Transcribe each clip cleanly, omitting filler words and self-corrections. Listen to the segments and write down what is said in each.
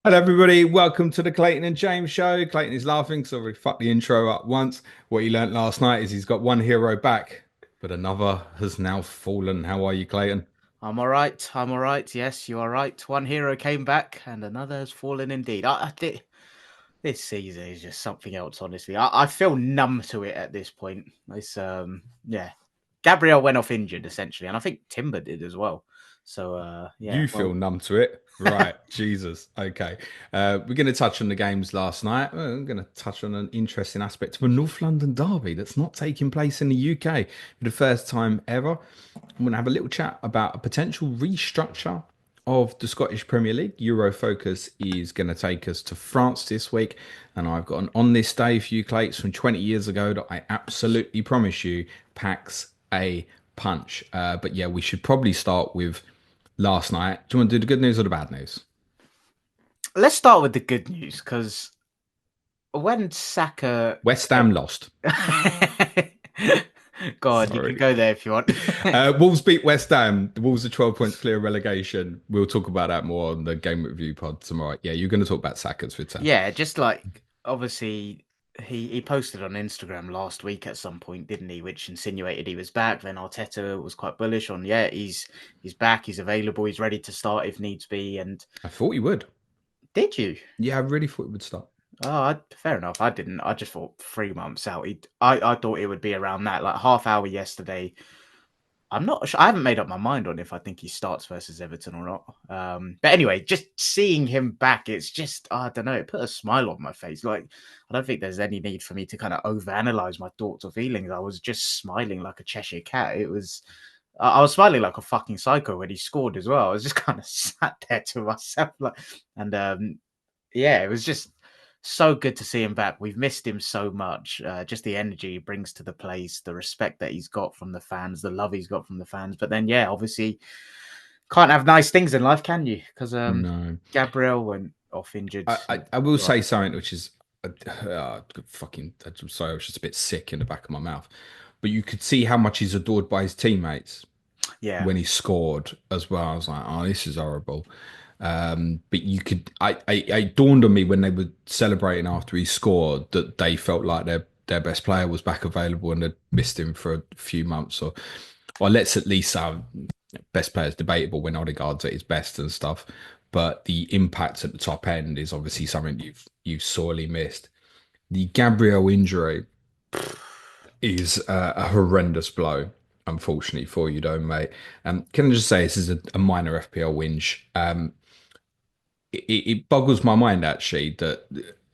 Hello, everybody. Welcome to the Clayton and James Show. Clayton is laughing, so we fucked the intro up once. What he learnt last night is he's got one hero back, but another has now fallen. How are you, Clayton? I'm all right. I'm all right. Yes, you are right. One hero came back, and another has fallen indeed. This season is just something else. Honestly, I feel numb to it at this point. Yeah. Gabriel went off injured essentially, and I think Timber did as well. So, yeah. You feel Well, numb to it, right? Jesus. Okay. We're going to touch on the games last night. We're going to touch on an interesting aspect of a North London derby that's not taking place in the UK for the first time ever. I'm going to have a little chat about a potential restructure of the Scottish Premier League. Euro Focus is going to take us to France this week, and I've got an on this day for you, Clates, from 20 years ago that I absolutely promise you packs a punch. But yeah, we should probably start with last night. Do you want to do the good news or the bad news? let's start with the good news because when Saka, West Ham lost. God, you can Sorry. go there if you want. Wolves beat West Ham. The Wolves are 12 points clear of relegation. We'll talk about that more on the game review pod tomorrow. Yeah, you're going to talk about Saka's return. Yeah, just like obviously he posted on Instagram last week at some point, didn't he? Which insinuated he was back. Then Arteta was quite bullish on, yeah, he's back, he's available, he's ready to start if needs be. And I thought he would. did you? Yeah, I really thought he would start. Oh, fair enough. I didn't. I just thought 3 months out. I thought it would be around that, like half hour yesterday. I'm not sure. I haven't made up my mind on if I think he starts versus Everton or not. But anyway, just seeing him back, it's just, I don't know, it put a smile on my face. Like, I don't think there's any need for me to kind of overanalyze my thoughts or feelings. I was just smiling like a Cheshire cat. I was smiling like a fucking psycho when he scored as well. I was just kind of sat there to myself, like, and yeah, it was just so good to see him back. We've missed him so much. Just the energy he brings to the place, the respect that he's got from the fans, the love he's got from the fans. But then, yeah, obviously, can't have nice things in life, can you? Because No. Gabriel went off injured. I will say something which is fucking. I'm sorry, I was just a bit sick in the back of my mouth. But you could see how much he's adored by his teammates Yeah, when he scored as well. I was like, oh, this is horrible. But you could, it dawned on me when they were celebrating after he scored that they felt like their best player was back available and had missed him for a few months, or let's at least best players debatable when Odegaard's at his best and stuff. But the impact at the top end is obviously something you've sorely missed. The Gabriel injury is a horrendous blow, unfortunately for you, though, mate. Can I just say this is a minor FPL whinge? It boggles my mind actually that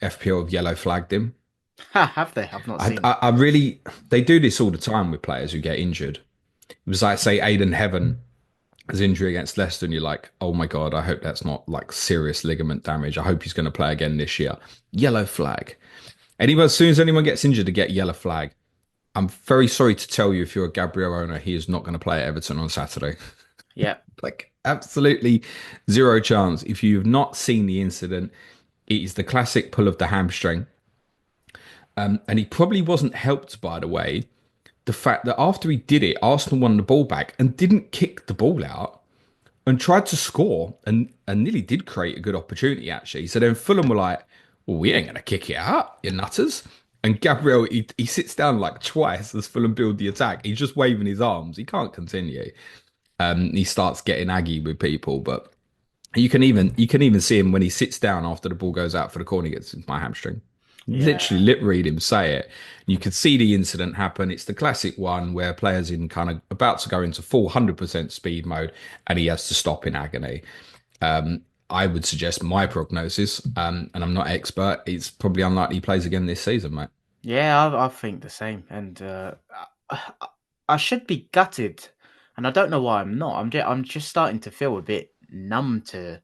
FPL have yellow flagged him. have they? I've not seen it. I really they do this all the time with players who get injured. It was like say Aiden Heaven his injury against Leicester, and you're like, oh my god, I hope that's not like serious ligament damage. I hope he's going to play again this year. Yellow flag. Anyone, as soon as anyone gets injured, to get yellow flag. I'm very sorry to tell you, if you're a Gabriel owner, he is not going to play at Everton on Saturday. Yeah, Like, absolutely zero chance. If you've not seen the incident, it is the classic pull of the hamstring. And he probably wasn't helped, by the way, the fact that after he did it, Arsenal won the ball back and didn't kick the ball out and tried to score and nearly did create a good opportunity, actually. So then Fulham were like, well, we ain't going to kick it out, you nutters. And Gabriel, he sits down like twice as Fulham build the attack. He's just waving his arms. He can't continue. He starts getting aggy with people, but you can even see him when he sits down after the ball goes out for the corner. He gets my hamstring. yeah. Literally lip read him say it. You could see the incident happen. It's the classic one where players in kind of about to go into full 100% speed mode, and he has to stop in agony. I would suggest my prognosis, and I'm not expert. It's probably unlikely he plays again this season, mate. Yeah, I think the same. And I, I should be gutted, and I don't know why I'm not. I'm just starting to feel a bit numb to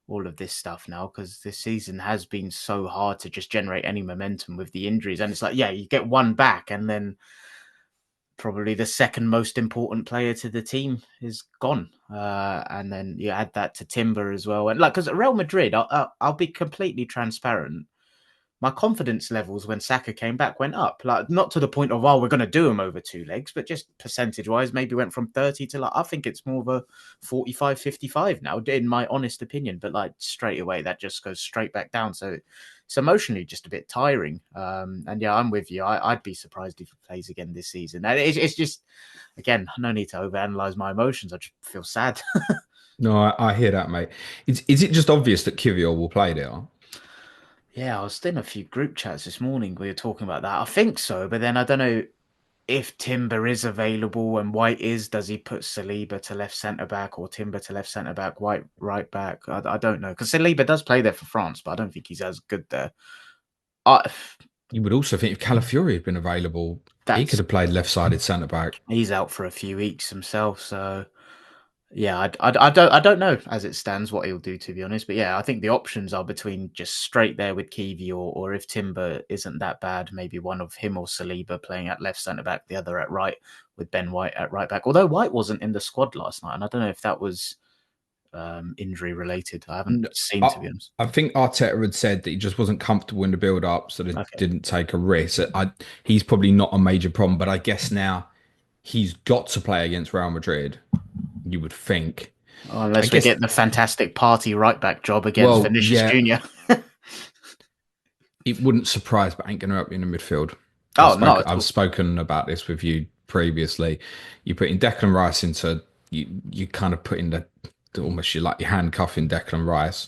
all of this stuff now because this season has been so hard to just generate any momentum with the injuries. And it's like, yeah, you get one back, and then probably the second most important player to the team is gone. And then you add that to Timber as well. And like, because Real Madrid, I'll be completely transparent. my confidence levels when Saka came back went up. Like, not to the point of, oh, we're going to do him over two legs, but just percentage wise, maybe went from 30 to, like, I think it's more of a 45-55 now, in my honest opinion. But like straight away, that just goes straight back down. So it's emotionally just a bit tiring. And yeah, I'm with you. I'd be surprised if he plays again this season. And it's just, again, no need to overanalyze my emotions. I just feel sad. No, I hear that, mate. Is it just obvious that Kivior will play there? Yeah, I was in a few group chats this morning. We were talking about that. I think so, but then I don't know if Timber is available and White is. Does he put Saliba to left centre back or Timber to left centre back, White right back? I don't know, because Saliba does play there for France, but I don't think he's as good there. I, You would also think if Calafiori had been available, he could that's have played left-sided centre back. He's out for a few weeks himself, so yeah, I don't know as it stands what he'll do, to be honest. But yeah, I think the options are between just straight there with Kiwi, or if Timber isn't that bad, maybe one of him or Saliba playing at left centre back, the other at right, with Ben White at right back. Although White wasn't in the squad last night, and I don't know if that was injury related. I haven't N- seen, I, to be honest. I think Arteta had said that he just wasn't comfortable in the build-up, so they Okay. didn't take a risk. He's probably not a major problem, but I guess now he's got to play against Real Madrid. You would think. I Unless we guess. get the fantastic party right back job against Well, Vinicius yeah, Junior. it wouldn't surprise, but ain't going to help you in the midfield. Oh, not at I've all. spoken about this with you previously. You put in Declan Rice into you kind of put in the almost you like you're handcuffing Declan Rice,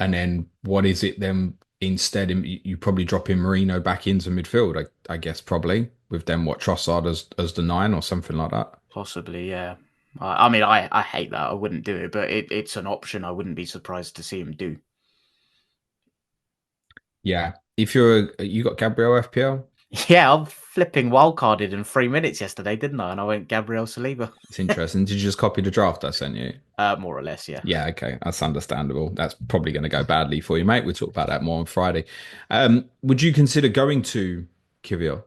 and then what is it then? Instead, you probably drop in Marino back into midfield. I guess probably with them what Trossard as the nine or something like that. Possibly, yeah. I mean, I hate that. I wouldn't do it, but it's an option. I wouldn't be surprised to see him do. Yeah, if you got Gabriel FPL, Yeah, I'm flipping wildcarded in 3 minutes yesterday, didn't I? And I went Gabriel Saliba. it's interesting. Did you just copy the draft I sent you? More or less, yeah. Yeah, okay, that's understandable. That's probably going to go badly for you, mate. We'll talk about that more on Friday. Would you consider going to Kivior?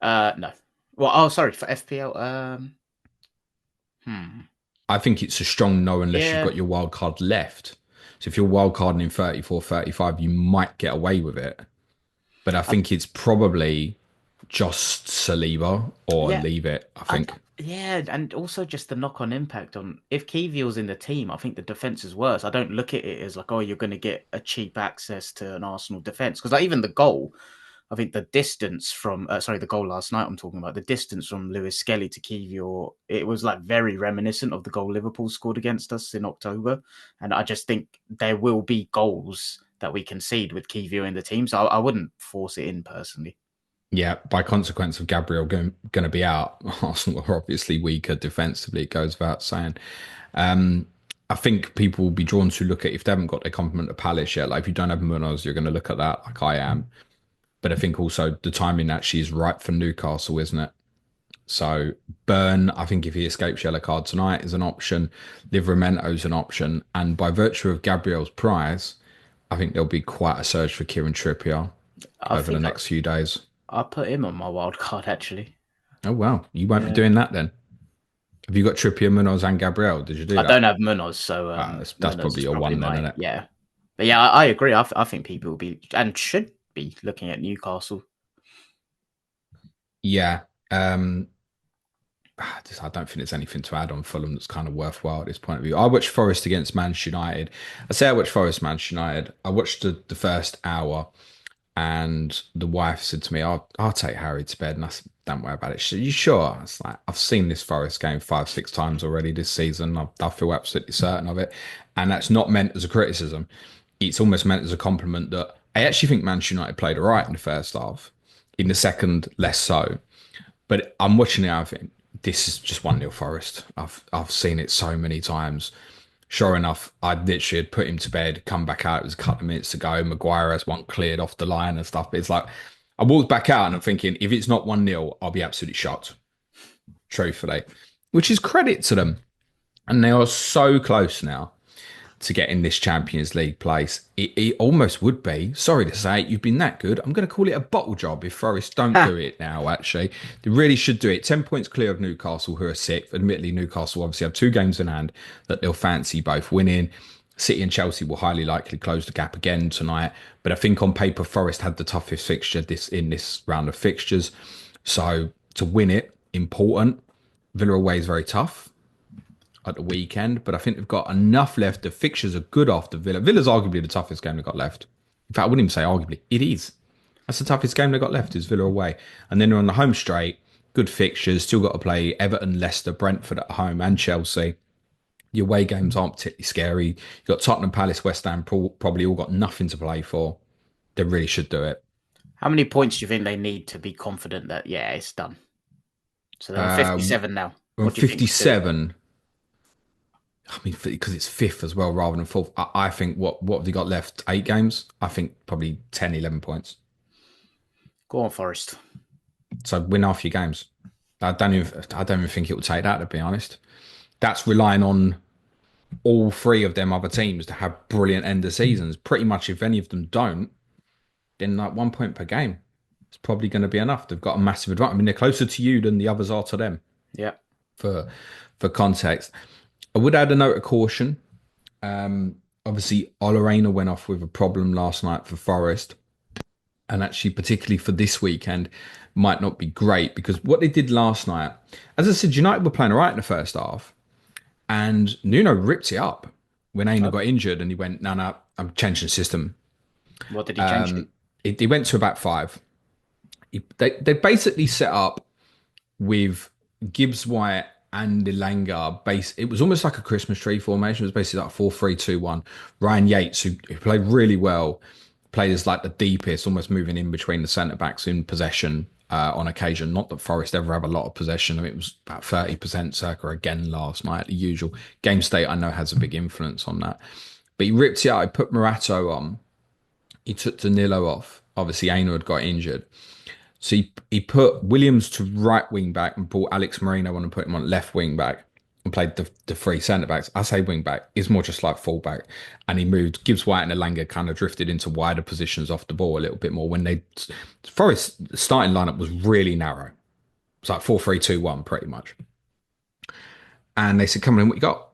No. Well, oh, sorry for FPL. I think it's a strong no unless you've Yeah. got your wild card left. So if you're wild carding in 34, 35, you might get away with it. But I I, think it's probably just Saliba or yeah. leave it, I I, think. yeah, and also just the knock-on impact on if Kivior's in the team, I think the defense is worse. I don't look at it as like, oh, you're going to get a cheap access to an Arsenal defense because like, even the goal, I think the distance from the goal last night I'm talking about, the distance from Lewis Skelly to Kivior, it was like very reminiscent of the goal Liverpool scored against us in October. And I just think there will be goals that we concede with Kivior in the team. So I wouldn't force it in personally. Yeah, by consequence of Gabriel going to be out, Arsenal are obviously weaker defensively, it goes without saying. Um, I think people will be drawn to look at if they haven't got their complement of Palace yet. Like if you don't have Munoz, you're going to look at that like I am. But I think also the timing actually is right for Newcastle, isn't it? So Burn, I think if he escapes yellow card tonight is an option. Livramento's an option. And by virtue of Gabriel's prize, I think there'll be quite a surge for Kieran Trippier I over the think next few days. I put him on my wild card actually. Oh, wow. You won't be Yeah. doing that then. Have you got Trippier, Munoz, and Gabriel? Did you do I don't that? have Munoz, so That's Munoz probably is your probably one then, my isn't it? yeah. But yeah, I agree. I think people will be and should be looking at Newcastle. Yeah. I don't think there's anything to add on Fulham that's kind of worthwhile at this point of view. I watched Forest against Manchester United. I say I watched Forest Manchester United. I watched the first hour, and the wife said to me, I'll take Harry to bed. And I said, don't worry about it. She said, you sure? It's like, I've seen this Forest game 5, 6 times already this season. I feel absolutely certain of it. And that's not meant as a criticism. It's almost meant as a compliment that I actually think Manchester United played all right in the first half. In the second, less so. But I'm watching it. I think this is just 1-0 Forest. I've seen it so many times. Sure enough, I literally had put him to bed, come back out. It was a couple of minutes ago. Maguire has one cleared off the line and stuff. But it's like I walked back out and I'm thinking, if it's not 1-0, I'll be absolutely shocked. Truthfully, which is credit to them, and they are so close now to getting this Champions League place. It almost would be, sorry to say it, you've been that good. I'm going to call it a bottle job if Forest don't do it now, actually. They really should do it. 10 points clear of Newcastle, who are sixth. Admittedly, Newcastle obviously have 2 games in hand that they'll fancy both winning. City and Chelsea will highly likely close the gap again tonight. But I think on paper, Forest had the toughest fixture in this round of fixtures. So to win it, important. Villa away is very tough at the weekend, but I think they've got enough left. The fixtures are good after Villa. Villa's arguably the toughest game they've got left. In fact, I wouldn't even say arguably. It is. That's the toughest game they've got left is Villa away. And then they're on the home straight. Good fixtures. Still got to play Everton, Leicester, Brentford at home and Chelsea. Your away games aren't particularly scary. You've got Tottenham, Palace, West Ham, probably all got nothing to play for. They really should do it. How many points do you think they need to be confident that, yeah, it's done? So they're on 57 now. On What do you think? 57, I mean, because it's fifth as well rather than fourth. I think what have they got left? 8 games? I think probably 10, 11 points. Go on, Forest. So win half your games. I don't even think it will take that, to be honest. That's relying on all three of them other teams to have brilliant end of seasons. Pretty much, if any of them don't, then like 1 point per game. It's probably going to be enough. They've got a massive advantage. I mean, they're closer to you than the others are to them. Yeah. For context, I would add a note of caution. Obviously, Olorena went off with a problem last night for Forest, and actually, particularly for this weekend, might not be great because what they did last night, as I said, United were playing all right in the first half, and Nuno ripped it up when Aina got injured, and he went, "No, I'm changing the system." What did he change to? He went to about five. They basically set up with Gibbs White and Elanga base. It was almost like a Christmas tree formation. It was basically like 4-3-2-1. Ryan Yates, who played really well, played as like the deepest, almost moving in between the centre backs in possession on occasion. Not that Forest ever have a lot of possession. I mean, it was about 30% circa again last night. The usual game state I know has a big influence on that. But he ripped it out. He put Morato on. He took Danilo off. Obviously, Aina had got injured. So he put Williams to right wing back and brought Alex Moreno on and put him on left wing back and played the three centre backs. I say wing back, is more just like full back. And he moved Gibbs White and Elanga kind of drifted into wider positions off the ball a little bit more. When Forest's starting lineup was really narrow. It's like 4-3-2-1 pretty much. And they said, come on in, what you got?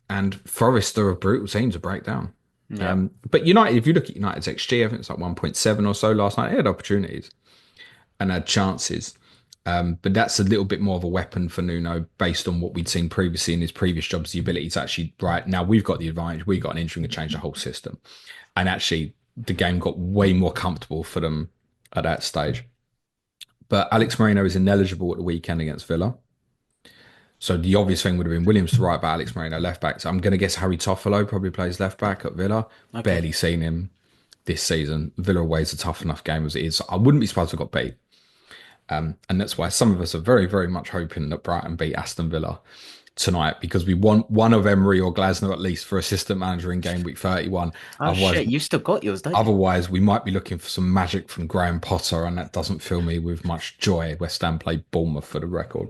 And Forest are a brutal team to break down. Yeah. But United, if you look at United's XG, I think it's like 1.7 or so last night. They had opportunities and had chances. But that's a little bit more of a weapon for Nuno based on what we'd seen previously in his previous jobs, the ability to actually, right, now we've got the advantage, we got an injury to change the whole system. And actually, the game got way more comfortable for them at that stage. But Alex Moreno is ineligible at the weekend against Villa. So the obvious thing would have been Williams to right back, Alex Moreno left back. So I'm going to guess Harry Toffolo probably plays left back at Villa. Okay. Barely seen him this season. Villa away is a tough enough game as it is. So I wouldn't be surprised if we got beat. And that's why some of us are very, very much hoping that Brighton beat Aston Villa tonight because we want one of Emery or Glasner at least for assistant manager in game week 31. Oh, otherwise, shit, you still got yours, don't you? Otherwise, we might be looking for some magic from Graham Potter, and that doesn't fill me with much joy. West Ham played Bournemouth for the record.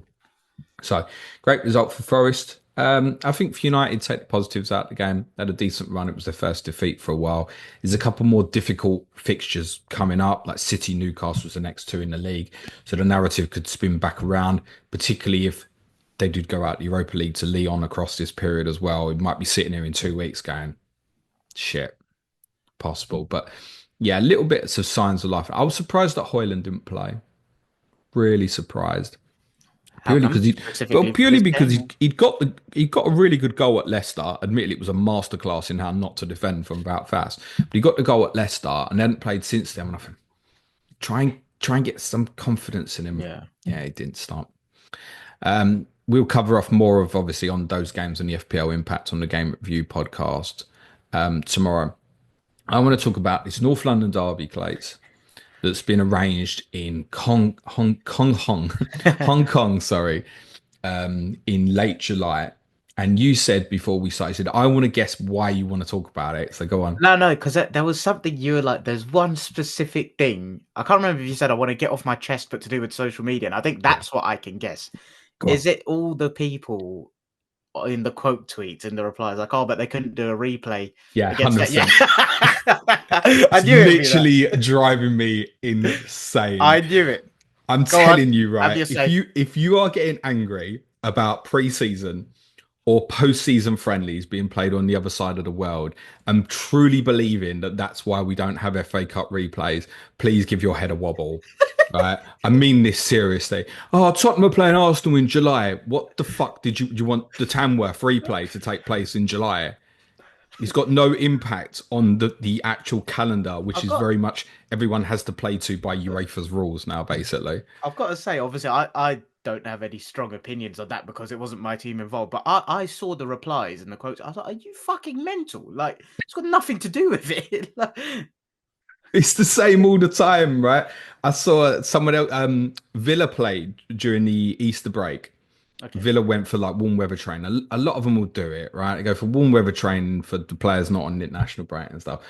So, great result for Forest. I think for United, take the positives out of the game. They had a decent run. It was their first defeat for a while. There's a couple more difficult fixtures coming up, like City, Newcastle was the next two in the league. So the narrative could spin back around, particularly if they did go out the Europa League to Lyon across this period as well. It might be sitting here in 2 weeks going, shit, possible. But yeah, a little bit of signs of life. I was surprised that Højlund didn't play. Really surprised. Purely because he'd got a really good goal at Leicester. Admittedly, it was a masterclass in how not to defend from about fast. But he got the goal at Leicester and hadn't played since then. And I think try and get some confidence in him. Yeah, he didn't start. We'll cover off more of obviously on those games and the FPL impact on the Game Review podcast tomorrow. I want to talk about this North London derby, Clates, that's been arranged in Hong Kong, sorry, in late July. And you said before we started, you said, I want to guess why you want to talk about it. So go on. No, because there was something you were like, there's one specific thing. I can't remember if you said I want to get off my chest, but to do with social media. And I think that's what I can guess. Is it all the people in the quote tweets and the replies like, oh, but they couldn't do a replay? Yeah, 100%. I knew it. Literally driving me insane. I knew it. I'm telling you, right? If you are getting angry about pre-season, or postseason friendlies being played on the other side of the world, and truly believing that that's why we don't have FA Cup replays, please give your head a wobble. Right, I mean this seriously. Oh, Tottenham are playing Arsenal in July. What the fuck did you want the Tamworth replay to take place in July? It's got no impact on the actual calendar, which I've is got very much everyone has to play to by UEFA's rules now, basically. I've got to say, obviously, I don't have any strong opinions on that because it wasn't my team involved. But I saw the replies and the quotes. I was like, "Are you fucking mental? Like, it's got nothing to do with it." Like, It's the same all the time, right? I saw someone else, Villa played during the Easter break. okay, Villa went for like warm weather training. A lot of them will do it, right? They go for warm weather training for the players not on international break and stuff.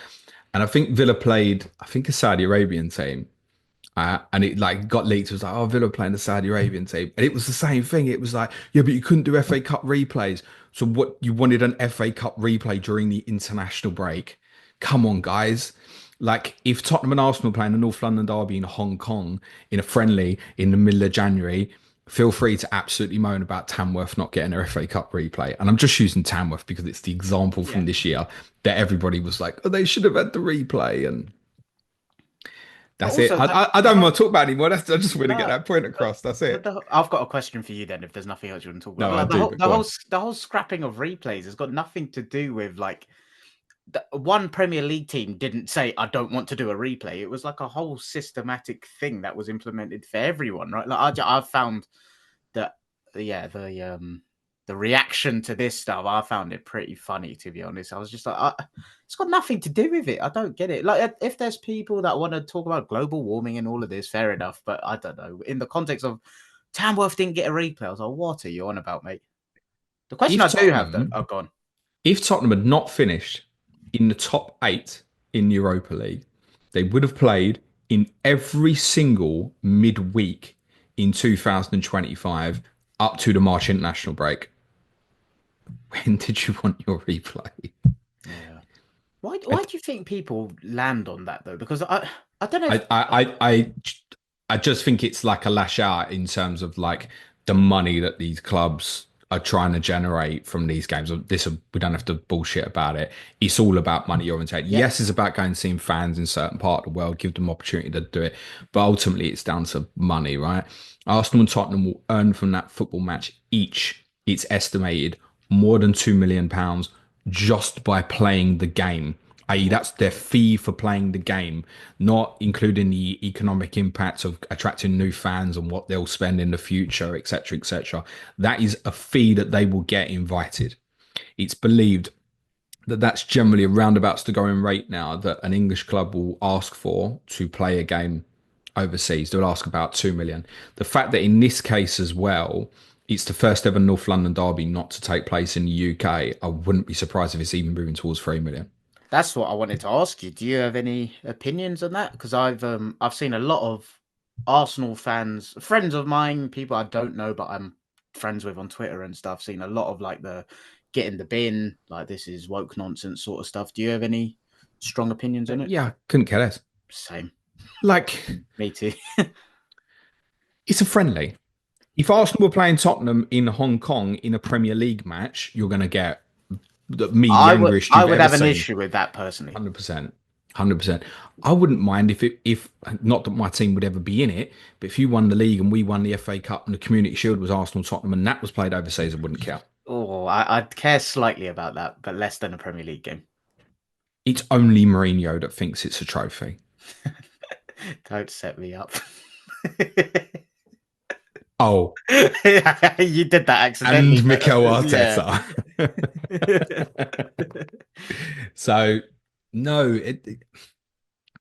And I think Villa played, I think a Saudi Arabian team. And it like got leaked. It was like, oh, Villa playing the Saudi Arabian team, and it was the same thing. It was like, yeah, but you couldn't do FA Cup replays. So what you wanted an FA Cup replay during the international break? Come on, guys! Like if Tottenham and Arsenal playing the North London derby in Hong Kong in a friendly in the middle of January, feel free to absolutely moan about Tamworth not getting their FA Cup replay. And I'm just using Tamworth because it's the example yeah. from this year that everybody was like, oh, they should have had the replay and. But That's it. also, I the don't whole want to talk about it anymore. I just want to get no, that point across. That's it. I've got a question for you then. If there's nothing else you want to talk about, No, I like do, but go on. the whole scrapping of replays has got nothing to do with like one Premier League team didn't say I don't want to do a replay. It was like a whole systematic thing that was implemented for everyone, right? Like I've found that yeah, the reaction to this stuff, I found it pretty funny to be honest. I was just like, it's got nothing to do with it. I don't get it. Like if there's people that want to talk about global warming and all of this, fair enough. But I don't know. In the context of Tamworth didn't get a replay, I was like, what are you on about, mate? The question If I do have though, Tottenham, oh, gone. if Tottenham had not finished in the top eight in Europa League, they would have played in every single midweek in 2025 up to the March international break. When did you want your replay? Yeah. Why I, do you think people land on that though? Because I don't know I, if I, I, I I just think it's like a lash out in terms of like the money that these clubs are trying to generate from these games. This we don't have to bullshit about it. It's all about money oriented. yeah, Yes, it's about going and seeing fans in certain part of the world, give them opportunity to do it, but ultimately it's down to money, right? Arsenal and Tottenham will earn from that football match each. It's estimated more than £2 million just by playing the game, i.e., that's their fee for playing the game, not including the economic impact of attracting new fans and what they'll spend in the future, etc., etc. That is a fee that they will get invited. It's believed that that's generally around about the going rate now that an English club will ask for to play a game overseas. They'll ask about 2 million. The fact that in this case as well, it's the first ever North London derby not to take place in the UK. I wouldn't be surprised if it's even moving towards 3 million. that's what I wanted to ask you. Do you have any opinions on that? Because I've seen a lot of Arsenal fans, friends of mine, people I don't know, but I'm friends with on Twitter and stuff. Seen a lot of like the get in the bin, like this is woke nonsense sort of stuff. Do you have any strong opinions on it? Yeah, I couldn't care less. Same, Like, me too. it's a friendly. If Arsenal were playing Tottenham in Hong Kong in a Premier League match, you're going to get me, the angriest I you've would ever have an seen. issue with that personally. 100%. 100%. I wouldn't mind if not that my team would ever be in it, but if you won the league and we won the FA Cup and the Community Shield was Arsenal Tottenham and that was played overseas, I wouldn't care. Oh, I'd care slightly about that, but less than a Premier League game. It's only Mourinho that thinks it's a trophy. Don't set me up. Oh, You did that accidentally. and Mikel Yeah. Arteta. So no,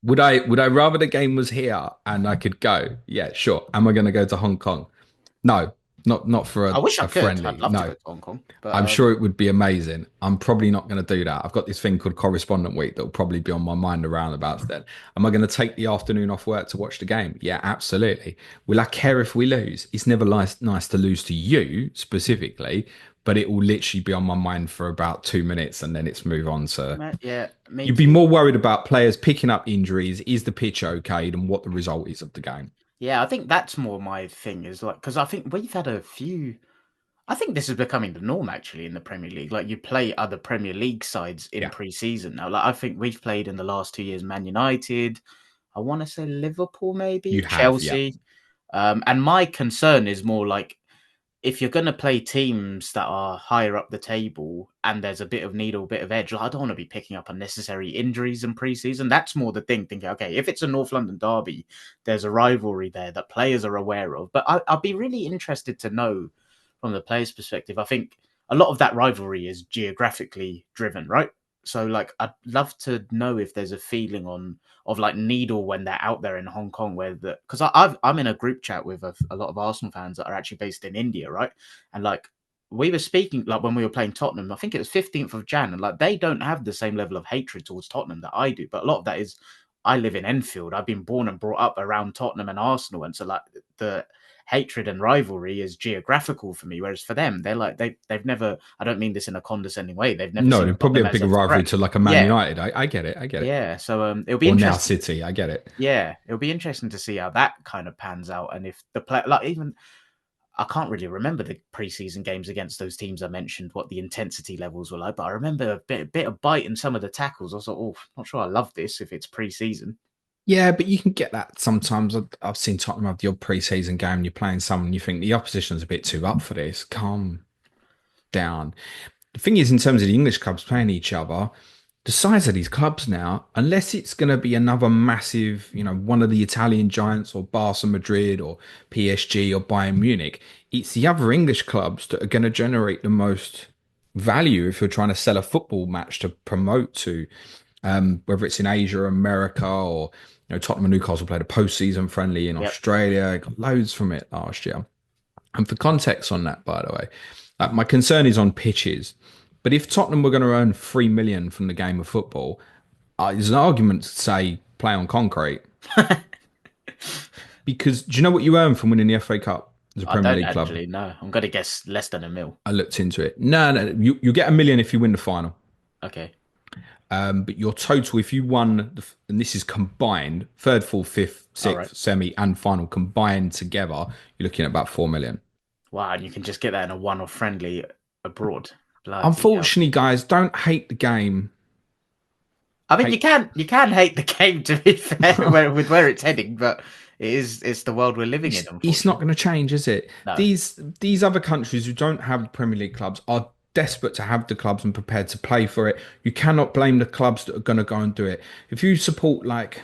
would I rather the game was here and I could go? Yeah, sure. Am I going to go to Hong Kong? No, not for I wish I a could. I'd friendly. love to No, go to Hong Kong, but I'm sure it would be amazing. I'm probably not going to do that. I've got this thing called Correspondent Week that will probably be on my mind around about then. Am I going to take the afternoon off work to watch the game? Yeah, absolutely. Will I care if we lose? It's never nice to lose to you specifically, but it will literally be on my mind for about 2 minutes and then it's move on to. yeah, me You'd be too. more worried about players picking up injuries. Is the pitch okay? Than what the result is of the game. Yeah, I think that's more my thing is like because I think we've had a few. I think this is becoming the norm actually in the Premier League. Like you play other Premier League sides in Yeah, pre-season now. Like I think we've played in the last 2 years Man United, I want to say Liverpool, you maybe have. Yeah. Chelsea. And my concern is more like if you're going to play teams that are higher up the table and there's a bit of needle, bit of edge, like, I don't want to be picking up unnecessary injuries in preseason. That's more the thing. Thinking, okay, if it's a North London derby, there's a rivalry there that players are aware of. But I'll be really interested to know from the players' perspective. I think a lot of that rivalry is geographically driven, right? So, like, I'd love to know if there's a feeling on of like Needle when they're out there in Hong Kong, where the because I'm in a group chat with a lot of Arsenal fans that are actually based in India, right? And like we were speaking like when we were playing Tottenham, I think it was 15th of Jan, and like they don't have the same level of hatred towards Tottenham that I do, but a lot of that is I live in Enfield. I've been born and brought up around Tottenham and Arsenal, and so like the hatred and rivalry is geographical for me. Whereas for them, they're like they've never. I don't mean this in a condescending way. They've never No, seen they're probably a Tottenham as bigger a rivalry threat. to like a Man Yeah, United. I get it. I get it. yeah. So it'll be Or now interesting. City. I get it. Yeah, it'll be interesting to see how that kind of pans out, and if the play like even I can't really remember the preseason games against those teams I mentioned, what the intensity levels were like, but I remember a bit of bite in some of the tackles. I was like, oh, not sure I love this if it's preseason. Yeah, but you can get that sometimes. I've seen Tottenham have the odd pre-season game. You're playing someone, you think the opposition's a bit too up for this. Calm down. The thing is, in terms of the English clubs playing each other, the size of these clubs now, unless it's going to be another massive, one of the Italian giants or Barca Madrid or PSG or Bayern Munich, it's the other English clubs that are going to generate the most value if you're trying to sell a football match to promote to, whether it's in Asia or America or, Tottenham and Newcastle played a post-season friendly in Yep. Australia, got loads from it last year. And for context on that, by the way, my concern is on pitches. But if Tottenham were going to earn 3 million from the game of football, there's an argument to say play on concrete. Because do you know what you earn from winning the FA Cup as a I Premier don't League club? actually know. I'm gonna guess less than a mil. I looked into it. No, no, you get 1 million if you win the final. Okay. But your total, if you won, and this is combined, third, fourth, fifth, All right. sixth, semi, and final combined together, you're looking at about 4 million. Wow, and you can just get that in a one-off friendly abroad. Bloody hell. Unfortunately, guys, don't hate the game. I mean, Hate you can hate the game to be fair, where it's heading, but it's the world we're living in, it's not unfortunately. going to change, is it? No. These other countries who don't have Premier League clubs are desperate to have the clubs and prepared to play for it. You cannot blame the clubs that are going to go and do it. If you support like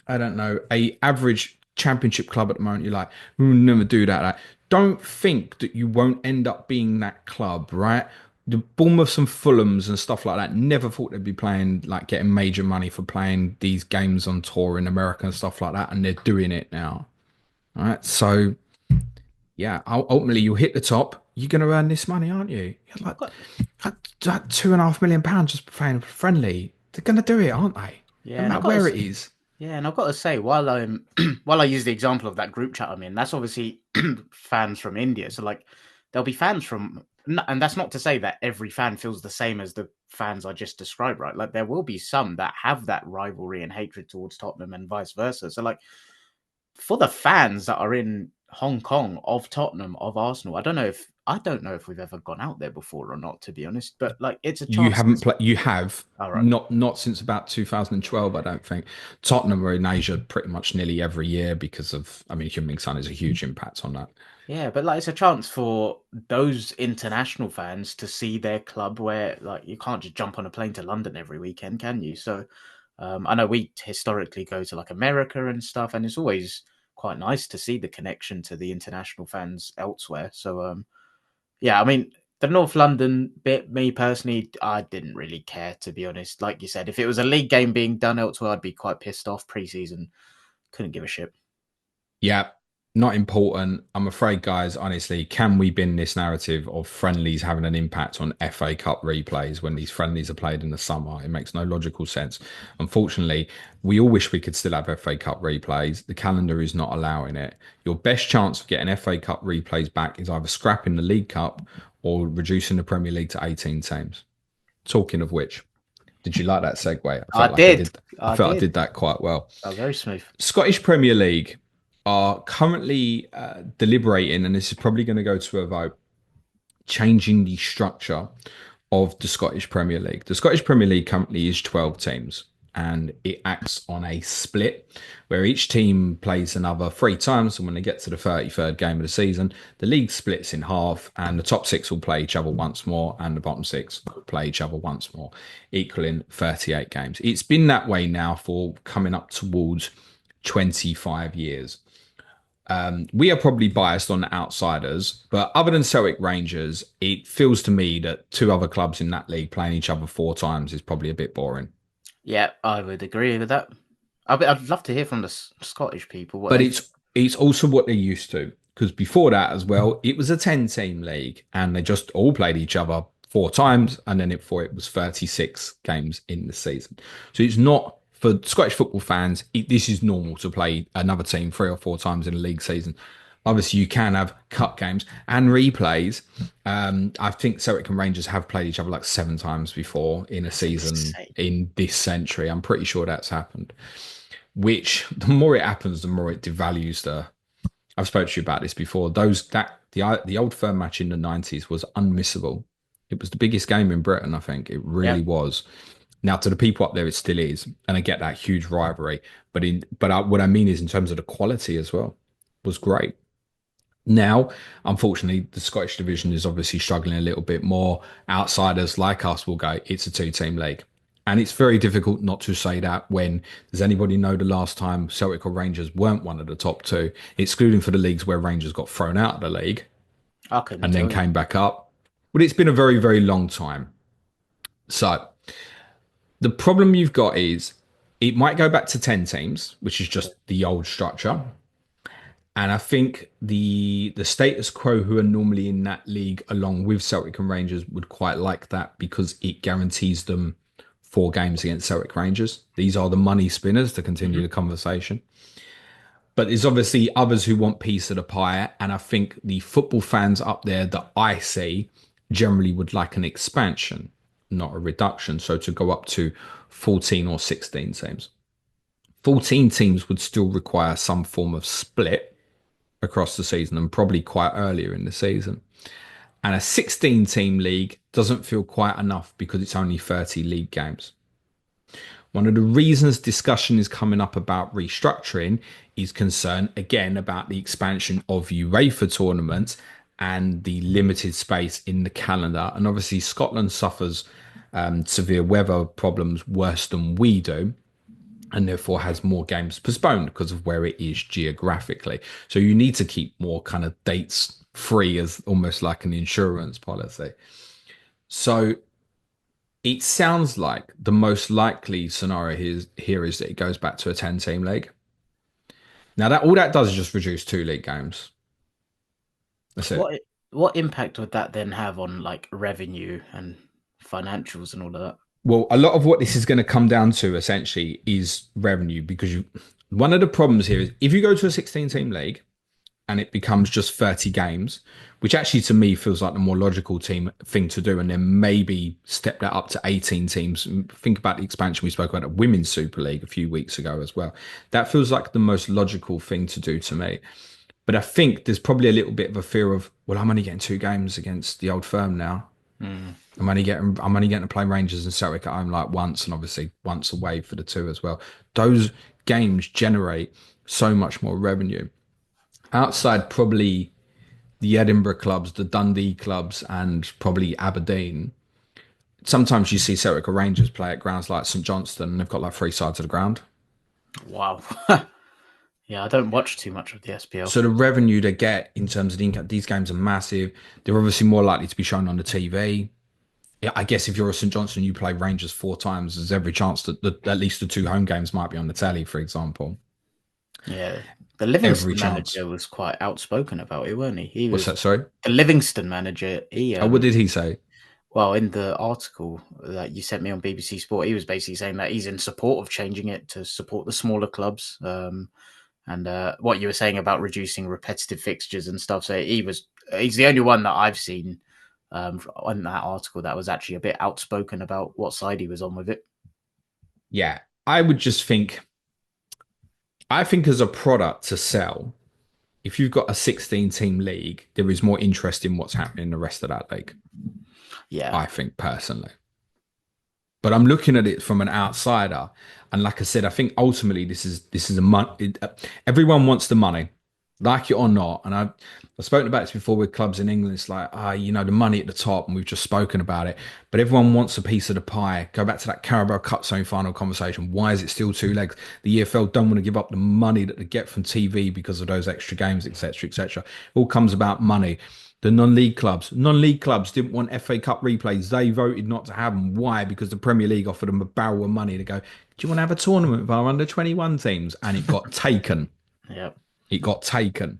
I don't know a average championship club at the moment, you're like, we'll never do that. Like, don't think that you won't end up being that club, right? The Bournemouths and Fulhams and stuff like that never thought they'd be playing like getting major money for playing these games on tour in America and stuff like that, and they're doing it now. All right, so yeah, ultimately you'll hit the top. You're going to earn this money, aren't you? You're I've got like £2.5 million just for playing friendly. They're going to do it, aren't they? yeah, No and I've matter got to where it is. yeah, and I've got to say, while I'm while I use the example of that group chat I'm in, that's obviously fans from India. So like there'll be fans from and that's not to say that every fan feels the same as the fans I just described, right? Like there will be some that have that rivalry and hatred towards Tottenham and vice versa. So like for the fans that are in Hong Kong of Tottenham, of Arsenal, I don't know if we've ever gone out there before or not, to be honest. But like it's a You chance to haven't played. You have all right. not since about 2012. I don't think Tottenham are in Asia pretty much nearly every year because of. I mean, Heung-min Son is a huge impact on that. Yeah, but like it's a chance for those international fans to see their club where like you can't just jump on a plane to London every weekend, can you? So I know we historically go to like America and stuff, and it's always quite nice to see the connection to the international fans elsewhere. So yeah, I mean the North London bit, me personally, I didn't really care to be honest. Like you said, if it was a league game being done elsewhere, I'd be quite pissed off. Preseason, couldn't give a shit. Yeah, not important. I'm afraid, guys, honestly, can we bin this narrative of friendlies having an impact on FA Cup replays when these friendlies are played in the summer? It makes no logical sense. Unfortunately, we all wish we could still have FA Cup replays. The calendar is not allowing it. Your best chance of getting FA Cup replays back is either scrapping the League Cup or reducing the Premier League to 18 teams. Talking of which, did you like that segue? I I felt like I did, did. I I felt I did. did that quite well. Oh, very smooth. Scottish Premier League are currently deliberating, and this is probably going to go to a vote, changing the structure of the Scottish Premier League. The Scottish Premier League currently is 12 teams and it acts on a split where each team plays another three times. And when they get to the 33rd game of the season, the league splits in half and the top six will play each other once more and the bottom six will play each other once more, equaling 38 games. It's been that way now for coming up towards 25 years. We are probably biased on the outsiders, but other than Celtic Rangers, it feels to me that two other clubs in that league playing each other four times is probably a bit boring. Yeah, I would agree with that. I'd love to hear from the Scottish people what But they it's think. it's also what they're used to because before that as well, it was a 10-team league and they just all played each other four times, and then it was 36 games in the season. So it's not for Scottish football fans. This is normal to play another team three or four times in a league season. Obviously, you can have cup games and replays. I think Celtic and Rangers have played each other like seven times before in a That's season insane. in this century. I'm pretty sure that's happened. Which the more it happens, the more it devalues the. I've spoken to you about this before. The old firm match in the 90s was unmissable. It was the biggest game in Britain. I think it really Yep. was. Now, to the people up there, it still is, and I get that huge rivalry. What I mean is, in terms of the quality as well, was great. Now, unfortunately, the Scottish division is obviously struggling a little bit more. Outsiders like us will go, it's a two-team league. And it's very difficult not to say that when does anybody know the last time Celtic or Rangers weren't one of the top two, excluding for the leagues where Rangers got thrown out of the league I couldn't and then tell you. came back up. But it's been a very, very long time. So the problem you've got is it might go back to 10 teams, which is just the old structure. And I think the status quo who are normally in that league along with Celtic and Rangers would quite like that because it guarantees them four games against Celtic Rangers. These are the money spinners to continue Hmm. the conversation. But there's obviously others who want piece of the pie. And I think the football fans up there that I see generally would like an expansion, not a reduction. So to go up to 14 or 16 teams. 14 teams would still require some form of split across the season and probably quite earlier in the season. And a 16 team league doesn't feel quite enough because it's only 30 league games. One of the reasons discussion is coming up about restructuring is concern again about the expansion of UEFA tournaments and the limited space in the calendar. And obviously, Scotland suffers severe weather problems worse than we do and therefore has more games postponed because of where it is geographically. So you need to keep more kind of dates free as almost like an insurance policy. So it sounds like the most likely scenario here is that it goes back to a 10-team league. Now that all that does is just reduce two league games. That's it. What what impact would that then have on like revenue and financials and all of that? Well, a lot of what this is going to come down to essentially is revenue because one of the problems here is if you go to a 16-team league, and it becomes just 30 games, which actually to me feels like the more logical thing to do. And then maybe step that up to 18 teams. Think about the expansion we spoke about at Women's Super League a few weeks ago as well. That feels like the most logical thing to do to me. But I think there's probably a little bit of a fear of, well, I'm only getting two games against the old firm now. Mm. I'm only getting to play Rangers and Celtic at home like once, and obviously once away for the two as well. Those games generate so much more revenue outside probably the Edinburgh clubs, the Dundee clubs, and probably Aberdeen. Sometimes you see Celtic or Rangers play at grounds like St Johnstone, and they've got like three sides of the ground. Wow. Yeah, I don't watch too much of the SPL. So the revenue they get in terms of the income, these games are massive. They're obviously more likely to be shown on the TV. Yeah, I guess if you're a St Johnstone, you play Rangers four times. There's every chance that at least the two home games might be on the telly, for example. Yeah, the Every Livingston chance. manager was quite outspoken about it, weren't he? He What's was that? Sorry. the Livingston manager. He Oh, what did he say? well, in the article that you sent me on BBC Sport, he was basically saying that he's in support of changing it to support the smaller clubs. And what you were saying about reducing repetitive fixtures and stuff. So he's the only one that I've seen on that article that was actually a bit outspoken about what side he was on with it. Yeah, I would just think. I think as a product to sell, If you've got a 16 team league, there is more interest in what's happening in the rest of that league, Yeah, I think personally. But I'm looking at it from an outsider, and like I said, I think ultimately this is a money. Everyone wants the money, like it or not. And I've spoken about this before with clubs in England. It's like, the money at the top, and we've just spoken about it. But everyone wants a piece of the pie. Go back to that Carabao Cup semi-final conversation. Why is it still two legs? The EFL don't want to give up the money that they get from TV because of those extra games, etc., etc. It all comes about money. The non-league clubs didn't want FA Cup replays. They voted not to have them. Why? Because the Premier League offered them a barrel of money to go, do you want to have a tournament with our under 21 teams? And it got taken. yeah, It got taken.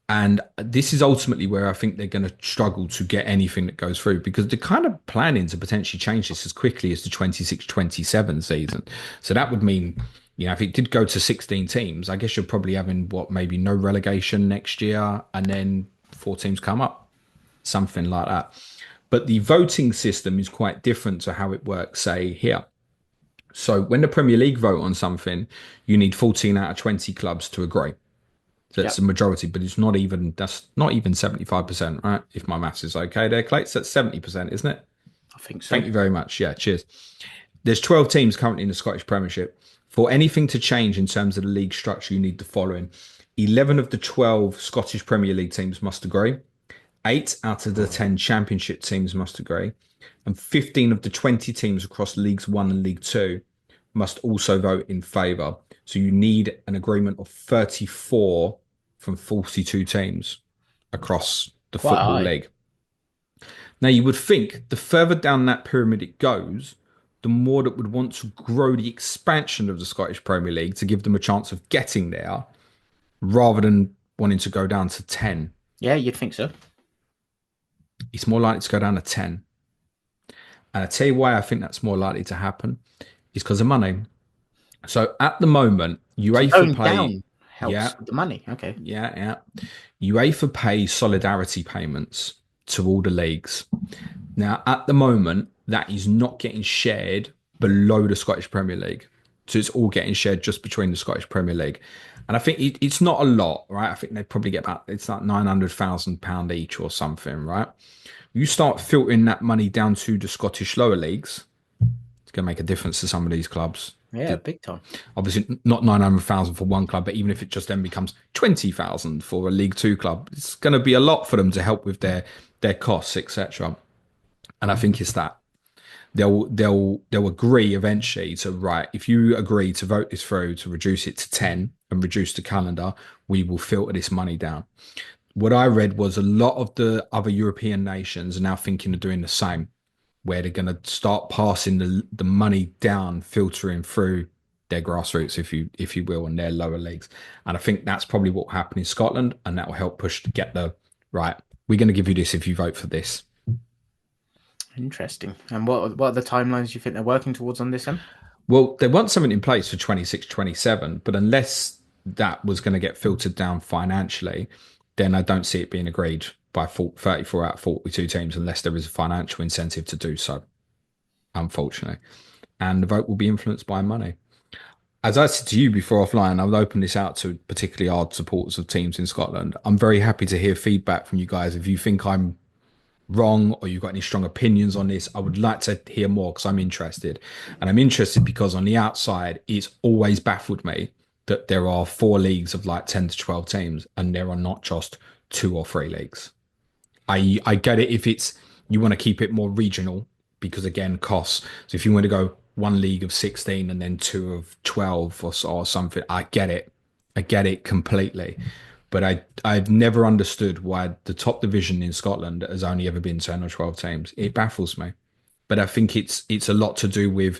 And this is ultimately where I think they're going to struggle to get anything that goes through because they're kind of planning to potentially change this as quickly as the 26-27 season. So that would mean, if it did go to 16 teams, I guess you're probably having maybe no relegation next year and then four teams come up, something like that. But the voting system is quite different to how it works, say, here. So when the Premier League vote on something, you need 14 out of 20 clubs to agree. So it's yep. a majority, but that's not even 75%, right? If my maths is okay there, Clay. So that's 70%, isn't it? I think so. Thank you very much. Yeah, cheers. There's 12 teams currently in the Scottish Premiership. For anything to change in terms of the league structure, you need the following. 11 of the 12 Scottish Premier League teams must agree. 8 out of the 10 Championship teams must agree. And 15 of the 20 teams across Leagues 1 and League 2 must also vote in favour. So you need an agreement of 34 from 42 teams across the Quite Football high. League. Now, you would think the further down that pyramid it goes, the more that would want to grow the expansion of the Scottish Premier League to give them a chance of getting there rather than wanting to go down to 10. Yeah, you'd think so. It's more likely to go down to 10. And I tell you why I think that's more likely to happen is because of money. So at the moment, So UEFA going pay, down yeah, helps with the money. Okay. yeah. UEFA pay solidarity payments to all the leagues. Now, at the moment, that is not getting shared below the Scottish Premier League. So it's all getting shared just between the Scottish Premier League. And I think it's not a lot, right? I think they probably get it's like £900,000 each or something, right? You start filtering that money down to the Scottish lower leagues, it's going to make a difference to some of these clubs. Yeah, big time. Obviously, not 900,000 for one club, but even if it just then becomes 20,000 for a League Two club, it's going to be a lot for them to help with their costs, etc. And I think it's that they'll agree eventually to right. If you agree to vote this through to reduce it to 10 and reduce the calendar, we will filter this money down. What I read was a lot of the other European nations are now thinking of doing the same, where they're going to start passing the money down, filtering through their grassroots, if you will, and their lower leagues. And I think that's probably what will happen in Scotland, and that will help push to get the right. We're going to give you this if you vote for this. Interesting. And what are the timelines you think they're working towards on this then? Well, they want something in place for 26, 27, but unless that was going to get filtered down financially, then I don't see it being agreed by 34 out of 42 teams unless there is a financial incentive to do so, unfortunately. And the vote will be influenced by money. As I said to you before offline, I would open this out to particularly hard supporters of teams in Scotland. I'm very happy to hear feedback from you guys. If you think I'm wrong or you've got any strong opinions on this, I would like to hear more because I'm interested. And I'm interested because on the outside, it's always baffled me that there are four leagues of like 10 to 12 teams and there are not just two or three leagues. I get it if it's you want to keep it more regional because again costs. So if you want to go one league of 16 and then two of 12 or something, I get it completely. But I've never understood why the top division in Scotland has only ever been 10 or 12 teams. It baffles me. But I think it's a lot to do with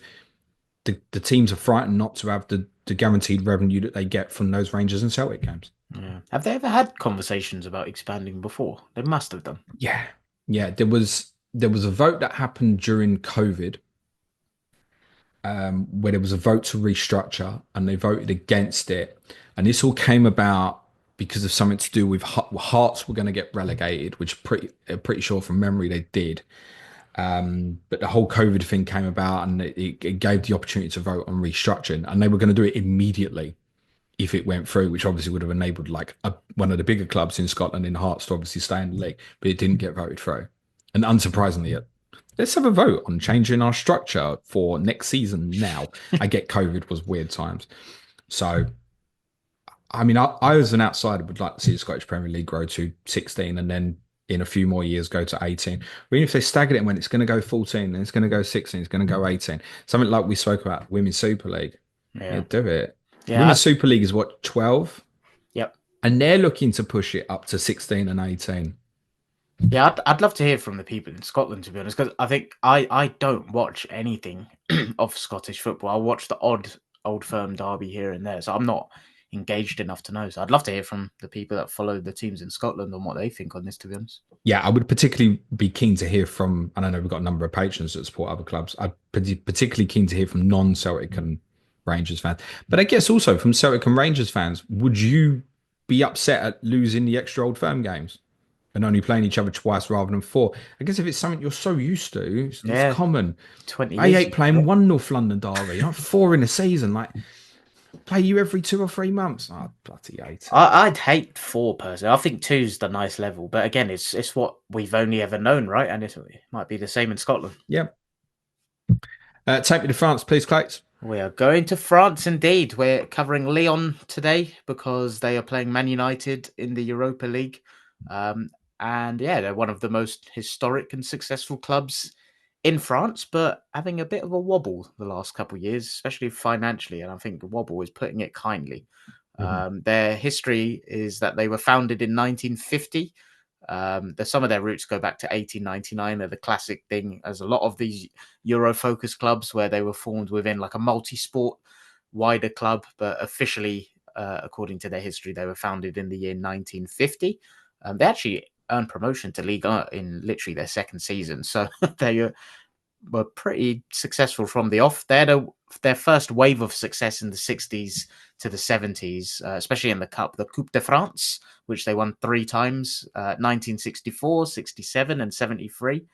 the teams are frightened not to have the guaranteed revenue that they get from those Rangers and Celtic games. Yeah. Have they ever had conversations about expanding before? They must have done. Yeah. Yeah. There was a vote that happened during COVID, where there was a vote to restructure and they voted against it. And this all came about because of something to do with Hearts were going to get relegated, which pretty sure from memory they did. But the whole COVID thing came about and it gave the opportunity to vote on restructuring and they were going to do it immediately. if it went through, which obviously would have enabled like one of the bigger clubs in Scotland in Hearts to obviously stay in the league, but it didn't get voted through. And unsurprisingly, let's have a vote on changing our structure for next season now. I get COVID was weird times. So, I mean, I as an outsider would like to see the Scottish Premier League grow to 16 and then in a few more years go to 18. But even if they staggered it when it's going to go 14, then it's going to go 16, it's going to go 18. Something like we spoke about Women's Super League. Yeah, Yeah. do it. Yeah. Women's Super League is what, 12? Yep. And they're looking to push it up to 16 and 18. Yeah, I'd love to hear from the people in Scotland, to be honest, because I think I don't watch anything of Scottish football. I watch the odd Old Firm derby here and there, so I'm not engaged enough to know. So I'd love to hear from the people that follow the teams in Scotland on what they think on this, to be honest. Yeah, I would particularly be keen to hear from, I don't know, we've got a number of patrons that support other clubs. I'd be particularly keen to hear from non-Celtic and Rangers fans. But I guess also from Celtic and Rangers fans, would you be upset at losing the extra Old Firm games and only playing each other twice rather than four? I guess if it's something you're so used to, it's Yeah, common. 20 I years. hate playing one North London derby, not four in a season. Like, play you every 2 or 3 months. Oh, bloody hate it. I'd hate four personally. I think two's the nice level, but again, it's what we've only ever known, right? And it might be the same in Scotland. Yeah. Take me to France, please, Clates. We are going to France indeed. We're covering Lyon today because they are playing Man United in the Europa League. And yeah, they're one of the most historic and successful clubs in France, but having a bit of a wobble the last couple of years, especially financially. And I think the wobble is putting it kindly. Their history is that they were founded in 1950. Some of their roots go back to 1899. They're the classic thing, as a lot of these Euro-focused clubs, where they were formed within like a multi-sport wider club, but officially, according to their history, they were founded in the year 1950. They actually earned promotion to Ligue 1 in literally their second season, so they were pretty successful from the off. They had their first wave of success in the 60s to the 70s, especially in the Cup, the Coupe de France, which they won 3 times, 1964, 67, and 73.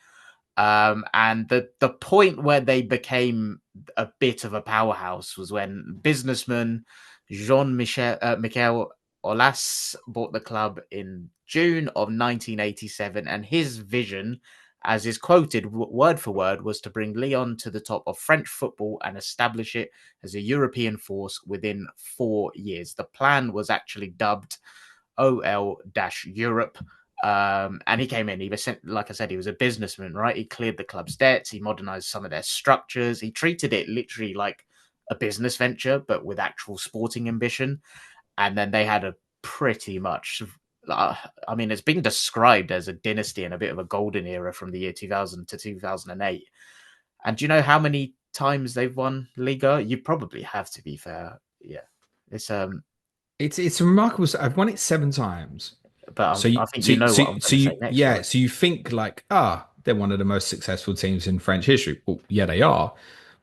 And the point where they became a bit of a powerhouse was when businessman Michel Aulas bought the club in June of 1987, and his vision, as is quoted word for word, was to bring Lyon to the top of French football and establish it as a European force within 4 years. The plan was actually dubbed OL-Europe. And he came in, he was, like I said, he was a businessman, right? He cleared the club's debts, he modernized some of their structures, he treated it literally like a business venture, but with actual sporting ambition. And then they had a pretty much, I mean, it's been described as a dynasty and a bit of a golden era from the year 2000 to 2008. And do you know how many times they've won Liga? You probably have, to be fair. Yeah, it's It's remarkable. I've won it 7 times. but So you, I think you know what I'm going to say next, yeah. right? So you think like, they're one of the most successful teams in French history. Well, yeah, they are.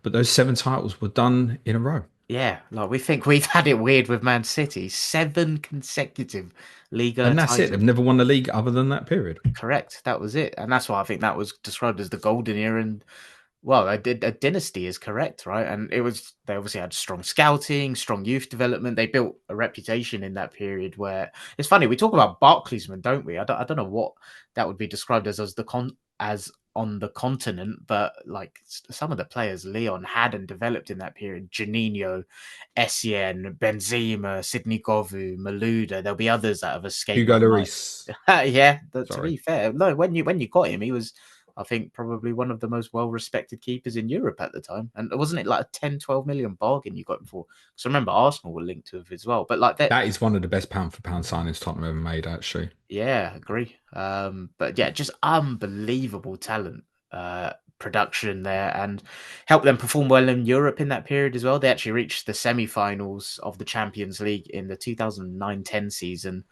But those 7 titles were done in a row. Yeah, like we think we've had it weird with Man City, 7 consecutive Liga And that's it. titles. They've never won the league other than that period. Correct, that was it, and that's why I think that was described as the golden era. And well, a dynasty is correct, right? And it was, they obviously had strong scouting, strong youth development. They built a reputation in that period where it's funny. We talk about Barclaysman, don't we? I don't know what that would be described as as on the continent, but like some of the players Leon had and developed in that period, Janino, Essien, Benzema, Sidney Govou, Malouda. There'll be others that have escaped Hugo my mind. Lloris. Yeah, to Sorry. be fair, no, when you got him, he was, I think, probably one of the most well-respected keepers in Europe at the time. And wasn't it like a 10, 12 million bargain you got him for? Because I remember Arsenal were linked to it as well. But like that, That is one of the best pound for pound signings Tottenham ever made, actually. yeah, agree. But yeah, just unbelievable talent, production there, and helped them perform well in Europe in that period as well. They actually reached the semi-finals of the Champions League in the 2009-10 season.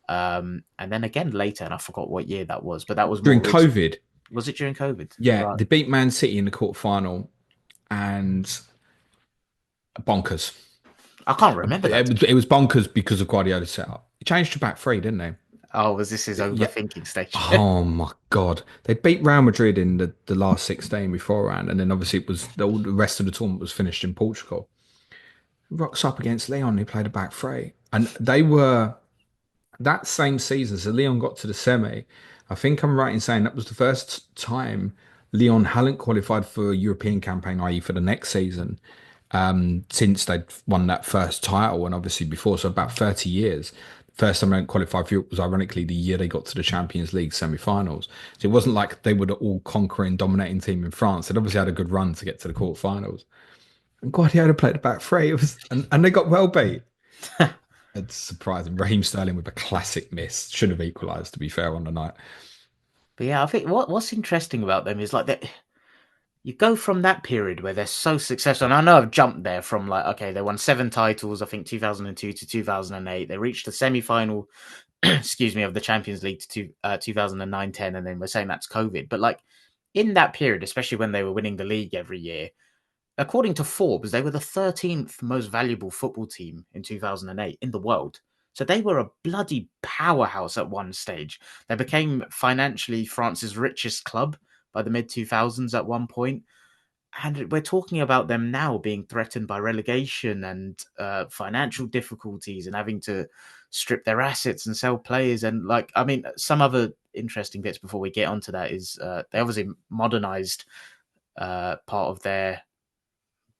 And then again later, and I forgot what year that was, but that was more During recent. COVID, Was it during COVID? yeah, Right. they beat Man City in the quarterfinal and bonkers. I can't remember that. It was bonkers because of Guardiola's setup. He changed to back three, didn't they? Oh, was this his Yeah. overthinking stage? Oh my god, they beat Real Madrid in the last 16 beforehand, and then obviously it was all the rest of the tournament was finished in Portugal. rocks up against Leon, who played a back three, and they were that same season. So Leon got to the semi. I think I'm right in saying that was the first time Leon hadn't qualified for a European campaign, i.e., for the next season, since they'd won that first title, and obviously before, so about 30 years. First time they didn't qualify for Europe was ironically the year they got to the Champions League semi-finals. So it wasn't like they were the all conquering, dominating team in France. They'd obviously had a good run to get to the quarterfinals. And Guardiola played the back three. It was, and they got well beat. It's surprising. Raheem Sterling with a classic miss should have equalised. To be fair, on the night. But yeah, I think what's interesting about them is like that you go from that period where they're so successful. And I know I've jumped there from like, okay, they won 7 titles, I think 2002 to 2008. They reached the semi final, excuse me, of the Champions League to 2009-10. And then we're saying that's COVID. But like in that period, especially when they were winning the league every year, according to Forbes, they were the 13th most valuable football team in 2008 in the world. So they were a bloody powerhouse at one stage. They became financially France's richest club by the mid 2000s at one point. And we're talking about them now being threatened by relegation and financial difficulties and having to strip their assets and sell players. And like, I mean, some other interesting bits before we get onto that is they obviously modernized part of their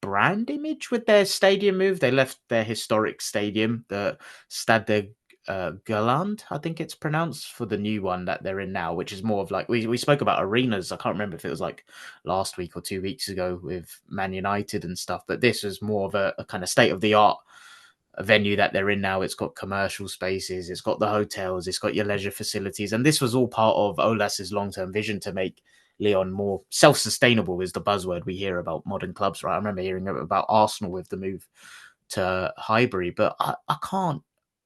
brand image with their stadium move. They left their historic stadium, the Stade de Galland, I think it's pronounced, for the new one that they're in now, which is more of like we spoke about arenas. I can't remember if it was like last week or 2 weeks ago with Man United and stuff, but this is more of a kind of state of the art venue that they're in now. It's got commercial spaces, it's got the hotels, it's got your leisure facilities, and this was all part of Olas's long-term vision to make Lyon more self-sustainable. Is the buzzword we hear about modern clubs, right? I remember hearing about Arsenal with the move to Highbury, but I can't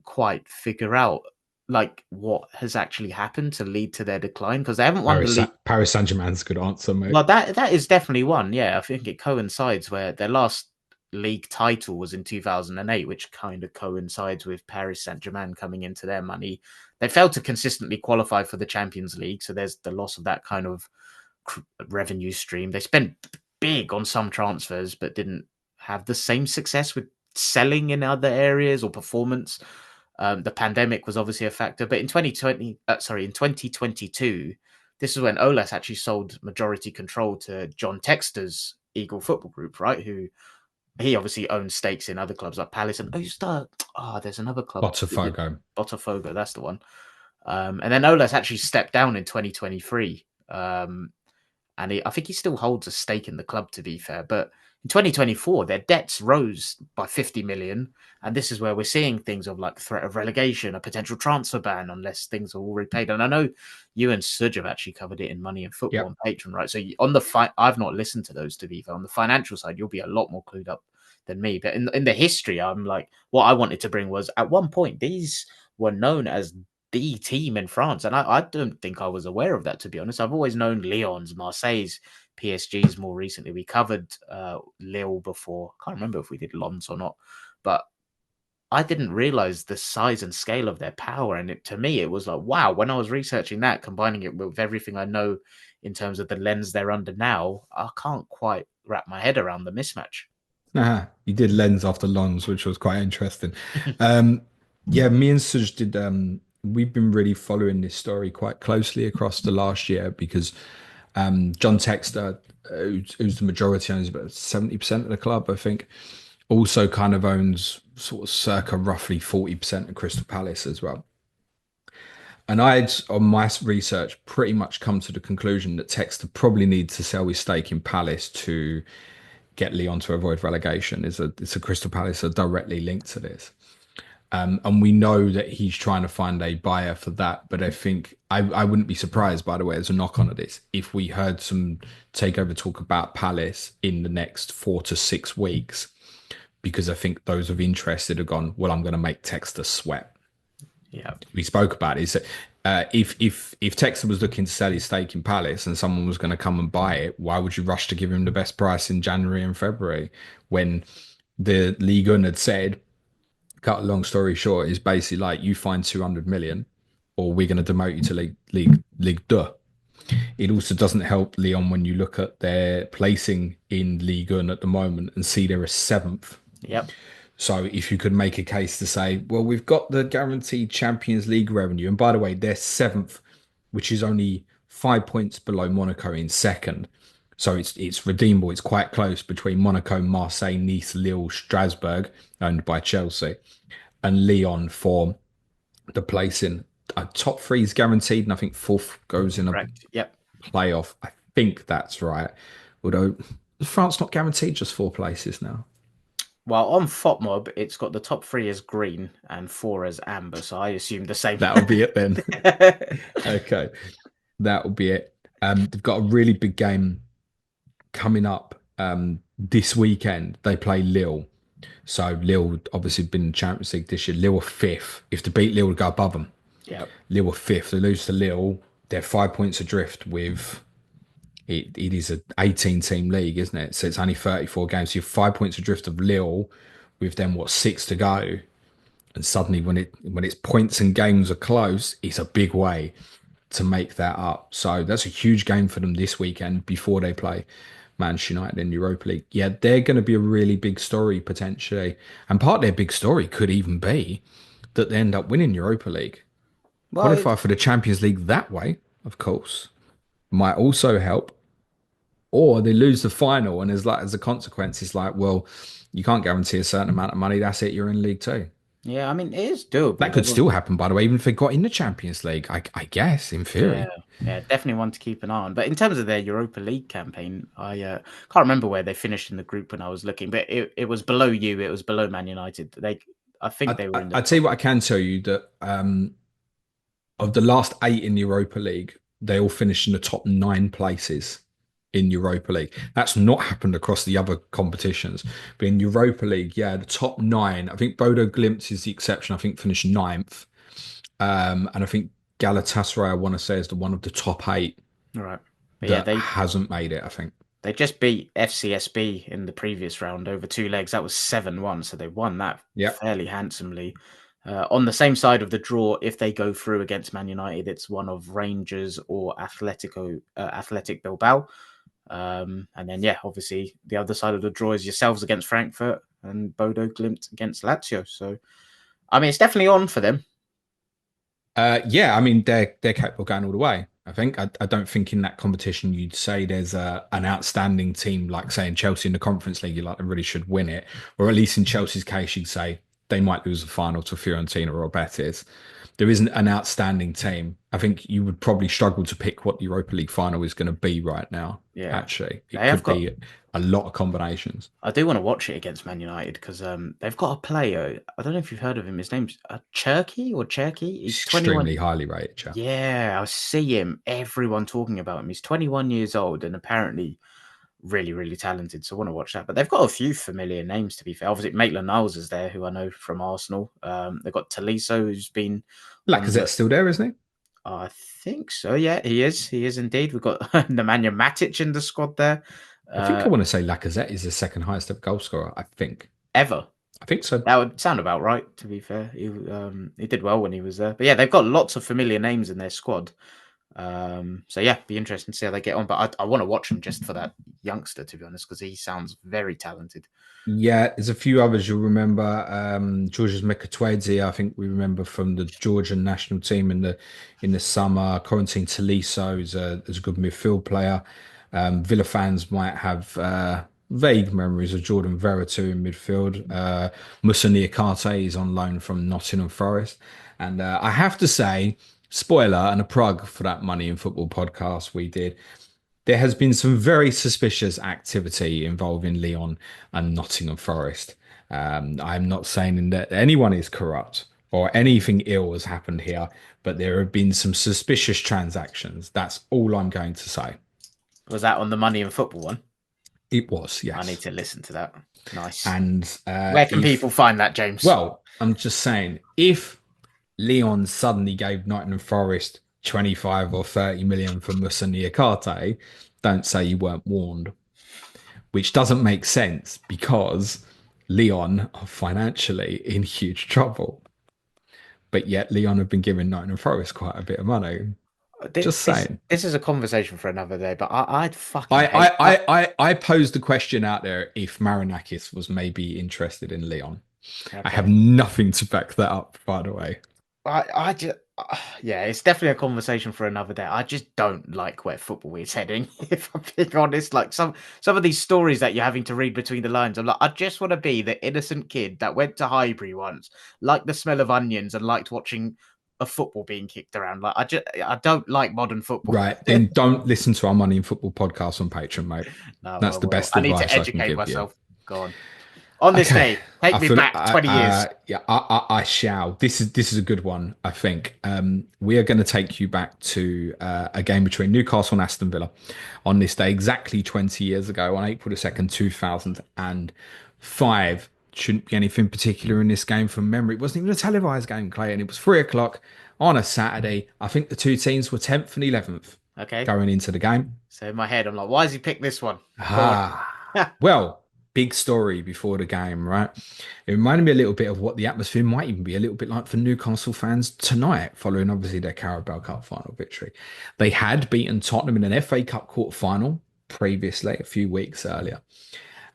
quite figure out like what has actually happened to lead to their decline because they haven't won the league. Paris Saint-Germain's a good answer, mate. Well, that is definitely one. Yeah, I think it coincides where their last league title was in 2008, which kind of coincides with Paris Saint-Germain coming into their money. They failed to consistently qualify for the Champions League, so there's the loss of that kind of revenue stream. They spent big on some transfers, but didn't have the same success with selling in other areas or performance. The pandemic was obviously a factor, but in 2022, this is when Olas actually sold majority control to John Textor's Eagle Football Group, right? Who he obviously owns stakes in other clubs like Palace and there's another club, Botafogo. Botafogo, that's the one. And then Olas actually stepped down in 2023. And I think he still holds a stake in the club, to be fair. But in 2024, their debts rose by 50 million. And this is where we're seeing things of like threat of relegation, a potential transfer ban, unless things are all repaid. And I know you and Suj have actually covered it in Money and Football Yep. on Patreon, right? So on the I've not listened to those, to be fair. On the financial side, you'll be a lot more clued up than me. But in the history, I'm like, what I wanted to bring was at one point, these were known as the team in France. And I don't think I was aware of that, to be honest. I've always known Lyon's, Marseille's, PSG's more recently. We covered Lille before. I can't remember if we did Lens or not. But I didn't realize the size and scale of their power. And to me, it was like, wow, when I was researching that, combining it with everything I know in terms of the lens they're under now, I can't quite wrap my head around the mismatch. You did lens after lons, which was quite interesting. Um, yeah, me and Suj did. We've been really following this story quite closely across the last year because John Textor, who's the majority owns about 70% of the club, I think, also kind of owns sort of circa roughly 40% of Crystal Palace as well. And I'd, on my research, pretty much come to the conclusion that Textor probably needs to sell his stake in Palace to get Lyon to avoid relegation. It's a Crystal Palace are directly linked to this. And we know that he's trying to find a buyer for that. But I think I wouldn't be surprised, by the way, as a knock on of this, if we heard some takeover talk about Palace in the next 4 to 6 weeks, because I think those of interested have gone, well, I'm going to make Texter sweat. Yeah. We spoke about it. So, if Texter was looking to sell his stake in Palace and someone was going to come and buy it, why would you rush to give him the best price in January and February when the Ligue 1 had said, cut a long story short, is basically like you find 200 million or we're going to demote you to Ligue 2. It also doesn't help Lyon when you look at their placing in Ligue 1 at the moment and see they're a seventh. Yep. So if you could make a case to say, well, we've got the guaranteed Champions League revenue, and by the way, they're seventh, which is only 5 points below Monaco in second. So it's redeemable. It's quite close between Monaco, Marseille, Nice, Lille, Strasbourg, owned by Chelsea, and Lyon for the place in top three is guaranteed, and I think fourth goes in a Correct. Yep. playoff. I think that's right. Although is France not guaranteed just four places now? Well, on FOTMob, it's got the top three as green and four as amber, so I assume the same. That'll be it then. Okay, that'll be it. They've got a really big game coming up this weekend. They play Lille. So Lille obviously been in the Champions League this year. Lille are fifth. If they beat Lille to go above them. Yeah. Lille are fifth. They lose to Lille. They're 5 points adrift with it is an 18 team league, isn't it? So it's only 34 games. So you're 5 points adrift of Lille with them, what, six to go. And suddenly when it's points and games are close, it's a big way to make that up. So that's a huge game for them this weekend before they play Manchester United in Europa League. Yeah, they're going to be a really big story potentially. And part of their big story could even be that they end up winning Europa League. Well, Qualify for the Champions League that way, of course, might also help. Or they lose the final, and as a consequence, it's like, well, you can't guarantee a certain amount of money. That's it. You're in League Two. yeah, I mean, it is doable. That could still happen, by the way, even if they got in the Champions League. I guess in Yeah, theory. yeah, definitely one to keep an eye on. But in terms of their Europa League campaign, I can't remember where they finished in the group when I was looking, but it was below you. It was below Man United. I think they were in the I tell top. you what, I can tell you that of the last eight in Europa League, they all finished in the top nine places in Europa League. That's not happened across the other competitions. But in Europa League, yeah, the top nine, I think Bodo Glimt is the exception, I think finished ninth. And I think Galatasaray, I want to say, is the one of the top eight All right. But yeah, that hasn't made it, I think. they just beat FCSB in the previous round over two legs. That was 7-1, so they won that Yeah. fairly handsomely. On the same side of the draw, if they go through against Man United, it's one of Rangers or Athletic Bilbao. And then, yeah, obviously the other side of the draw is yourselves against Frankfurt and Bodo Glimt against Lazio. So, I mean, it's definitely on for them. Yeah, I mean they're capable of going all the way. I think I don't think in that competition you'd say there's an outstanding team like saying Chelsea in the Conference League. You like they really should win it, or at least in Chelsea's case, you'd say they might lose the final to Fiorentina or Betis. There isn't an outstanding team. I think you would probably struggle to pick what the Europa League final is going to be right now. Yeah, Actually, it they have could got. be a lot of combinations. I do want to watch it against Man United because they've got a player. I don't know if you've heard of him. His name's Cherky or Cherky. He's 21. Extremely highly rated, chap. Yeah, I see him. Everyone talking about him. He's 21 years old and apparently really, really talented. So I want to watch that. But they've got a few familiar names, to be fair. Obviously, Maitland-Niles is there, who I know from Arsenal. They've got Tolisso, who's been on the. Lacazette's still there, isn't he? I think so. Yeah, he is. He is indeed. We've got Nemanja Matic in the squad there. I think Uh, I want to say Lacazette is the second highest ever goal scorer. I think. ever. I think so. That would sound about right, to be fair. He did well when he was there. But yeah, they've got lots of familiar names in their squad. So yeah, be interesting to see how they get on. But I want to watch him just for that youngster, to be honest, because he sounds very talented. Yeah, there's a few others you'll remember. Georges Mekatwedzi, I think we remember from the Georgian national team in the summer. Corentin Tolisso is a good midfield player. Villa fans might have vague memories of Jordan Veretout in midfield. Moussa Niakate is on loan from Nottingham Forest. And I have to say, spoiler and a plug for that Money in Football podcast we did. There has been some very suspicious activity involving Lyon and Nottingham Forest. I'm not saying that anyone is corrupt or anything ill has happened here, but there have been some suspicious transactions. That's all I'm going to say. Was that on the Money and Football one? It was, I need yes. to listen to that. Nice. And Where can if, people find that, James? well, I'm just saying, if Leon suddenly gave Nottingham Forest 25 or 30 million for Moussa Niakate, don't say you weren't warned. Which doesn't make sense because Leon are financially in huge trouble. But yet Leon have been giving Nottingham Forest quite a bit of money. Just This saying. this is a conversation for another day, but I'd fucking I hate. I, I, I posed the question out there if Marinakis was maybe interested in Leon. I have Okay. nothing to back that up, by the way. I just, yeah, it's definitely a conversation for another day. I just don't like where football is heading. If I'm being honest, like some of these stories that you're having to read between the lines, I'm like, I just want to be the innocent kid that went to Highbury once, liked the smell of onions, and liked watching a football being kicked around. Like I don't like modern football. Right, then don't listen to our Money in Football podcast on Patreon, mate. No, I That's the will. best I need to advice I can educate give you. myself. Go on. On this Okay, day, take I me feel back 20 years. yeah, I shall. This is a good one, I think. We are going to take you back to a game between Newcastle and Aston Villa on this day, exactly 20 years ago, on April the 2nd, 2005. Shouldn't be anything particular in this game from memory. It wasn't even a televised game, Clay, and it was 3 o'clock on a Saturday. I think the two teams were 10th and 11th Okay. going into the game. So in my head, I'm like, why has he picked this one? Go on. Well, big story before the game, right? It reminded me a little bit of what the atmosphere might even be a little bit like for Newcastle fans tonight, following obviously their Carabao Cup final victory. They had beaten Tottenham in an FA Cup quarter final previously, a few weeks earlier.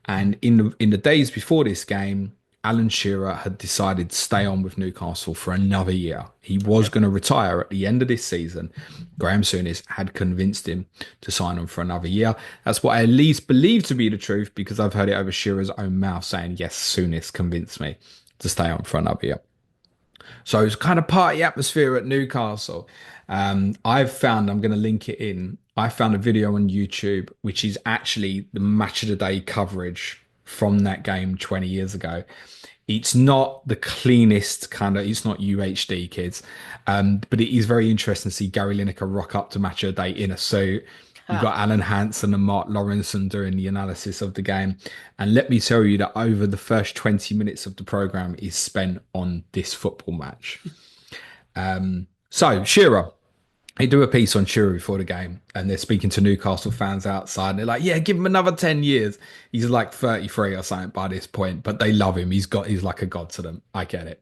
And in the days before this game, Alan Shearer had decided to stay on with Newcastle for another year. He was Okay. going to retire at the end of this season. Graham Souness had convinced him to sign on for another year. That's what I at least believe to be the truth because I've heard it over Shearer's own mouth saying, yes, Souness convinced me to stay on for another year. So it's kind of party atmosphere at Newcastle. I've found, I'm going to link it in. I found a video on YouTube, which is actually the match of the day coverage from that game 20 years ago. It's not the cleanest kind of, it's not UHD kids, but it is very interesting to see Gary Lineker rock up to match of the day in a suit. You've got Alan Hansen and Mark Lawrenson doing the analysis of the game. And let me tell you that over the first 20 minutes of the program is spent on this football match. So, Shearer, they do a piece on Shearer before the game, and they're speaking to Newcastle fans outside. And they're like, "Yeah, give him another 10 years. He's like 33 or something by this point, but they love him. He's like a god to them. I get it."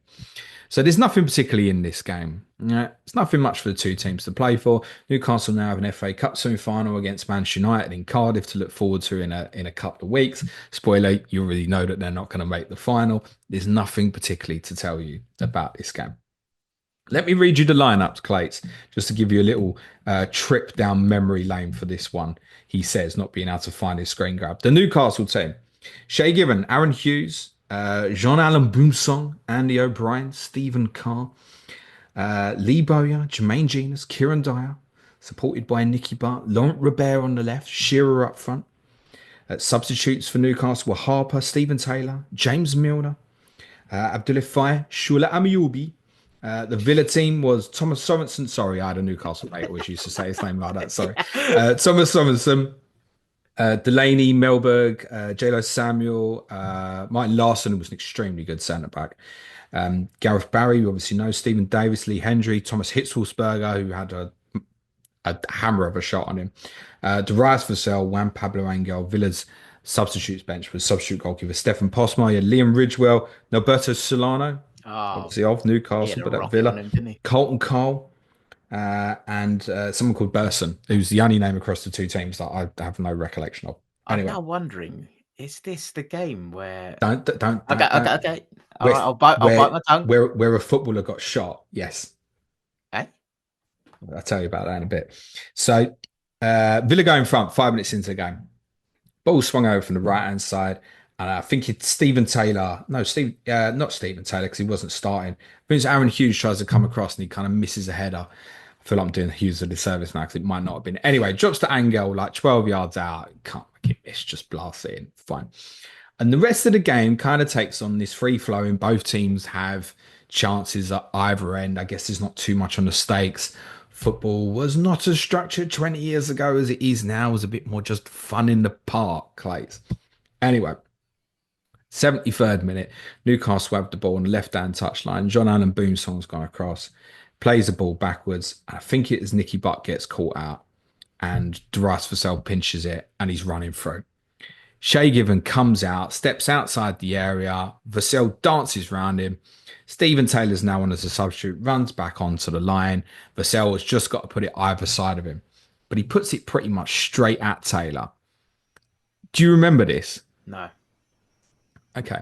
So there's nothing particularly in this game. Yeah, it's nothing much for the two teams to play for. Newcastle now have an FA Cup semi-final against Manchester United in Cardiff to look forward to in a couple of weeks. Spoiler: you already know that they're not going to make the final. There's nothing particularly to tell you about this game. Let me read you the lineups, Clates, just to give you a little trip down memory lane for this one. He says, not being able to find his screen grab. The Newcastle team: Shay Given, Aaron Hughes, Jean-Alain Boumsong, Andy O'Brien, Stephen Carr, Lee Bowyer, Jermaine Genius, Kieran Dyer, supported by Nicky Butt, Laurent Robert on the left, Shearer up front. Substitutes for Newcastle were Harper, Stephen Taylor, James Milner, Abdullah Faye, Shula Amiyubi. The Villa team was Thomas Sorensen. Sorry, I had a Newcastle mate always used to say his name like that. Sorry. Thomas Sorensen, Delaney, Melberg, J.Lo Samuel, Martin Larson, who was an extremely good centre back. Gareth Barry, you obviously know, Stephen Davis, Lee Hendry, Thomas Hitzelsberger, who had a hammer of a shot on him. Darius Vassell, Juan Pablo Angel, Villa's substitutes bench was substitute goalkeeper Stefan Posma, you had Liam Ridgewell, Norberto Solano, Oh, obviously of he Newcastle, had a but at rocket on Villa, him, didn't he? Colton Cole, and someone called Burson, who's the only name across the two teams that I have no recollection of. I'm Anyway, now wondering, is this the game where? Okay, okay, don't. okay. All Where right, I'll bite my tongue. where a footballer got shot. Yes, Eh? I'll tell you about that in a bit. So, Villa go in front 5 minutes into the game. Ball swung over from the right hand side, and I think it's Stephen Taylor. No, not Stephen Taylor because he wasn't starting. I think it's Aaron Hughes tries to come across and he kind of misses a header. I feel like I'm doing Hughes a disservice now because it might not have been. Anyway, drops to Angel like 12 yards out. Can't make it miss, just blast it in. Fine. And the rest of the game kind of takes on this free flowing. Both teams have chances at either end. I guess there's not too much on the stakes. Football was not as structured 20 years ago as it is now. It was a bit more just fun in the park, Clays. Anyway, 73rd minute, Newcastle have the ball on the left-hand touchline. John Allen Boomsong's gone across, plays the ball backwards. I think it is Nicky Butt gets caught out, and Darius Vassell pinches it, and he's running through. Shay Given comes out, steps outside the area. Vassell dances round him. Stephen Taylor's now on as a substitute, runs back onto the line. Vassell has just got to put it either side of him, but he puts it pretty much straight at Taylor. Do you remember this? No. Okay.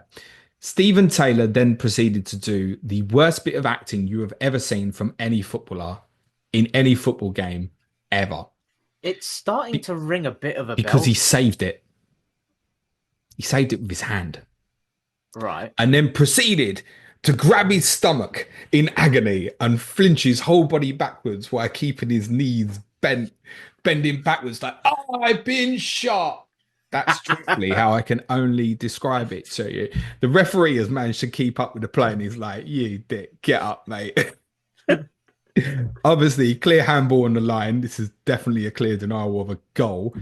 Stephen Taylor then proceeded to do the worst bit of acting you have ever seen from any footballer in any football game ever. It's starting Be- to ring a bit of a because he bell. saved it. He saved it with his hand. Right. And then proceeded to grab his stomach in agony and flinch his whole body backwards while keeping his knees bent, bending backwards like, oh, I've been shot. That's truthfully how I can only describe it to you. The referee has managed to keep up with the play and he's like, you dick, get up, mate. Obviously, clear handball on the line. This is definitely a clear denial of a goal.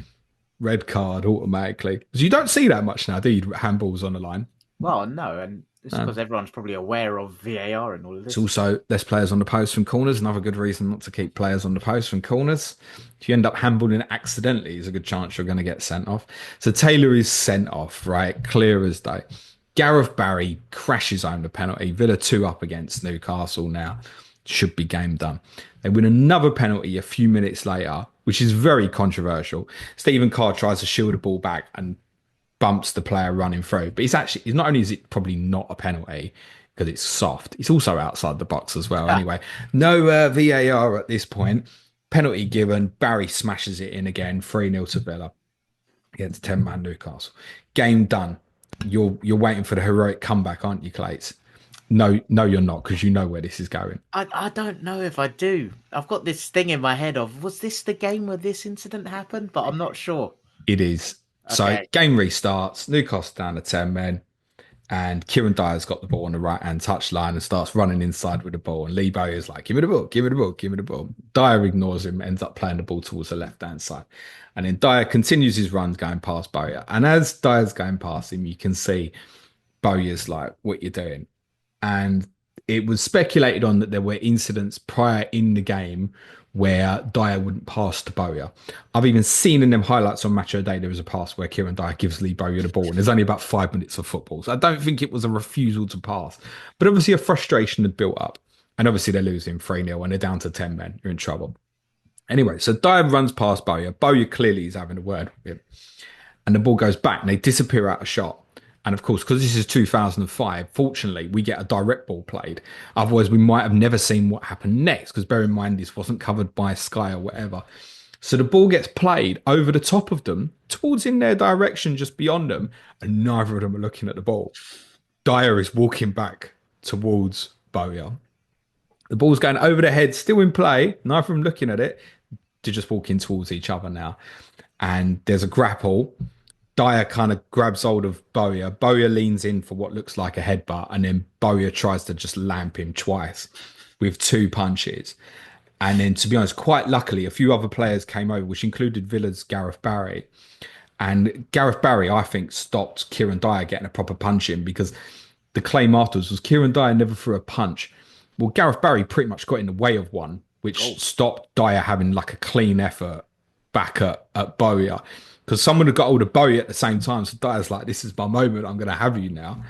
Red card automatically. Because you don't see that much now, do you? Handballs on the line. Well, no, and it's No. because everyone's probably aware of VAR and all of It's this. also less players on the post from corners. Another good reason not to keep players on the post from corners. If you end up handballing accidentally, there's a good chance you're going to get sent off. So Taylor is sent off, right? Clear as day. Gareth Barry crashes home the penalty. Villa 2 up against Newcastle now. Should be game done. They win another penalty a few minutes later, which is very controversial. Stephen Carr tries to shield the ball back and bumps the player running through. But it's not only is it probably not a penalty because it's soft, it's also outside the box as well. Anyway, no VAR at this point. Penalty given. Barry smashes it in again. 3-0 to Villa against 10-man Newcastle. Game done. You're waiting for the heroic comeback, aren't you, Clates? No, no, you're not because you know where this is going. I don't know if I do. I've got this thing in my head of, was this the game where this incident happened? But I'm not sure. It is. So Okay. game restarts. Newcastle down to 10 men. And Kieran Dyer's got the ball on the right hand touchline and starts running inside with the ball. And Lee Bowyer's like, give me the ball, give me the ball, give me the ball. Dyer ignores him, ends up playing the ball towards the left hand side. And then Dyer continues his runs going past Bowyer. And as Dyer's going past him, you can see Bowyer's like, what you doing? And it was speculated on that there were incidents prior in the game where Dyer wouldn't pass to Bowyer. I've even seen in them highlights on Match of the Day there was a pass where Kieran Dyer gives Lee Bowyer the ball, and there's only about 5 minutes of football. So I don't think it was a refusal to pass, but obviously a frustration had built up. And obviously they're losing 3-0 and they're down to 10 men. You're in trouble. Anyway, so Dyer runs past Bowyer. Bowyer clearly is having a word with him and the ball goes back and they disappear out of shot. And of course, because this is 2005, fortunately, we get a direct ball played. Otherwise, we might have never seen what happened next, because bear in mind, this wasn't covered by Sky or whatever. So the ball gets played over the top of them, towards in their direction, just beyond them, and neither of them are looking at the ball. Dyer is walking back towards Bowyer. The ball's going over their head, still in play, neither of them looking at it. They're just walking towards each other now. And there's a grapple. Dyer kind of grabs hold of Bowyer. Bowyer leans in for what looks like a headbutt, and then Bowyer tries to just lamp him twice with 2 punches. And then, to be honest, quite luckily, a few other players came over, which included Villa's Gareth Barry. And Gareth Barry, I think, stopped Kieran Dyer getting a proper punch in because the claim afterwards was Kieran Dyer never threw a punch. Well, Gareth Barry pretty much got in the way of one, which Oh, stopped Dyer having like a clean effort back at Bowyer. Because someone had got hold of Bowyer at the same time. So Dyer's like, this is my moment. I'm going to have you now.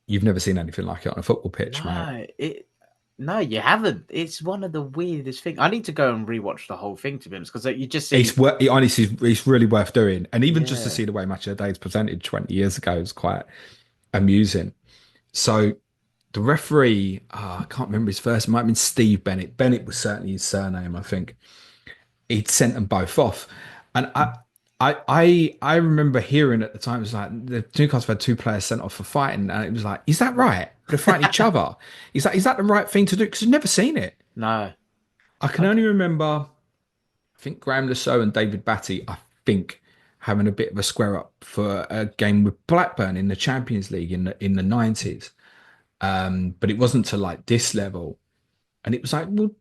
You've never seen anything like it on a football pitch, mate. no, no, you haven't. It's one of the weirdest things. I need to go and rewatch the whole thing, to be honest, because you just see, It honestly, it's really worth doing. And even just to yeah. see the way Match of the Day is presented 20 years ago is quite amusing. So the referee, I can't remember his first, it might have been Steve Bennett. Bennett was certainly his surname, I think. He'd sent them both off. And I remember hearing at the time, it was like the Newcastle had 2 players sent off for fighting. And it was like, is that right? They're fighting each other. Is that the right thing to do? Because I've never seen it. No, I can I, only remember, I think Graham Lasso and David Batty, I think, having a bit of a square up for a game with Blackburn in the Champions League in the 90s. But it wasn't to like this level. And it was like, well,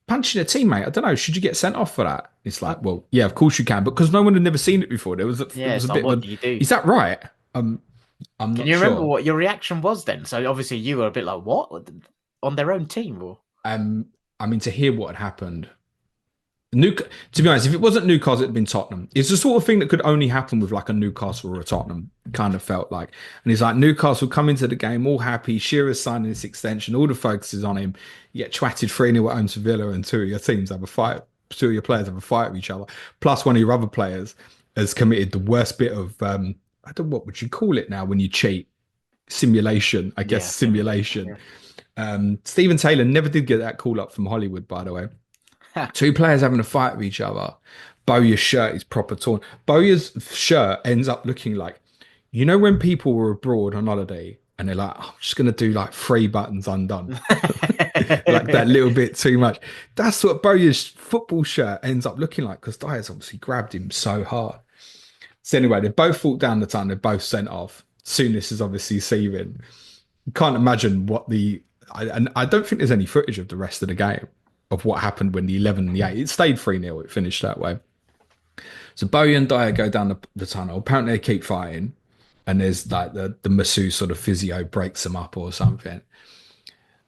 punching a teammate, I don't know, should you get sent off for that? It's I, like, well, yeah, of course you can, because no one had never seen it before. There yeah. was a It's like, bit what of do a, you do? is that right? I'm Can not you remember sure. what your reaction was then? So obviously you were a bit like, what? On their own team, or I mean, to hear what had happened. To be honest, if it wasn't Newcastle, it'd been Tottenham. It's the sort of thing that could only happen with like a Newcastle or a Tottenham, kind of felt like. And he's like, Newcastle come into the game all happy. Shearer's signing this extension. All the focus is on him. You get twatted 3-0 at home to Villa, and 2 of your players have a fight with each other. Plus, one of your other players has committed the worst bit of, I don't know, what would you call it now when you cheat? simulation, I guess Yeah, simulation. simulation. Stephen Taylor never did get that call up from Hollywood, by the way. Yeah. Two players having a fight with each other. Bowyer's shirt is proper torn. Bowyer's shirt ends up looking like, when people were abroad on holiday and they're like, "Oh, I'm just gonna do like three buttons undone, like that little bit too much." That's what Bowyer's football shirt ends up looking like because Dyer's obviously grabbed him so hard. So anyway, they both fought down the tunnel. They're both sent off. Soonest is obviously seething. Can't imagine and I don't think there's any footage of the rest of the game of what happened when the 11 and the 8. It stayed 3-0. It finished that way. So Bowie and Dyer go down the tunnel. Apparently they keep fighting. And there's like the masseuse sort of physio breaks them up or something.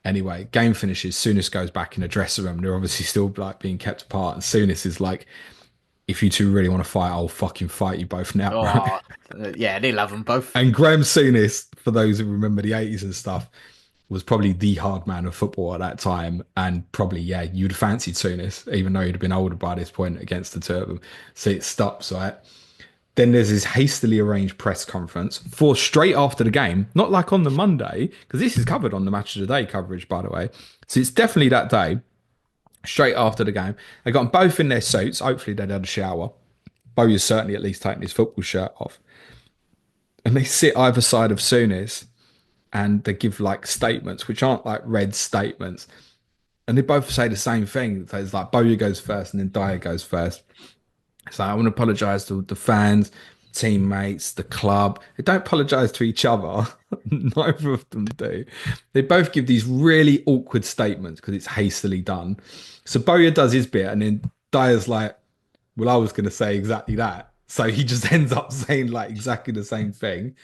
Anyway, game finishes. Soonest goes back in the dressing room. They're obviously still like being kept apart. And Soonest is like, if you two really want to fight, I'll fucking fight you both now, right? Oh, yeah, they love them both. And Graham Souness, for those who remember the 80s and stuff, was probably the hard man of football at that time. And probably, yeah, you'd have fancied Souness, even though he'd have been older by this point against the two of them. So it stops, right? Then there's this hastily arranged press conference for straight after the game, not like on the Monday, because this is covered on the Match of the Day coverage, by the way. So it's definitely that day, straight after the game. They got them both in their suits. Hopefully they'd had a shower. Bowyer's certainly at least taking his football shirt off. And they sit either side of Souness and they give like statements, which aren't like read statements. And they both say the same thing. So it's like Bowyer goes first and then Dyer goes first. So I want to apologise to the fans, teammates, the club. They don't apologise to each other. Neither of them do. They both give these really awkward statements because it's hastily done. So Bowyer does his bit and then Dyer's like, well, I was going to say exactly that. So he just ends up saying like exactly the same thing.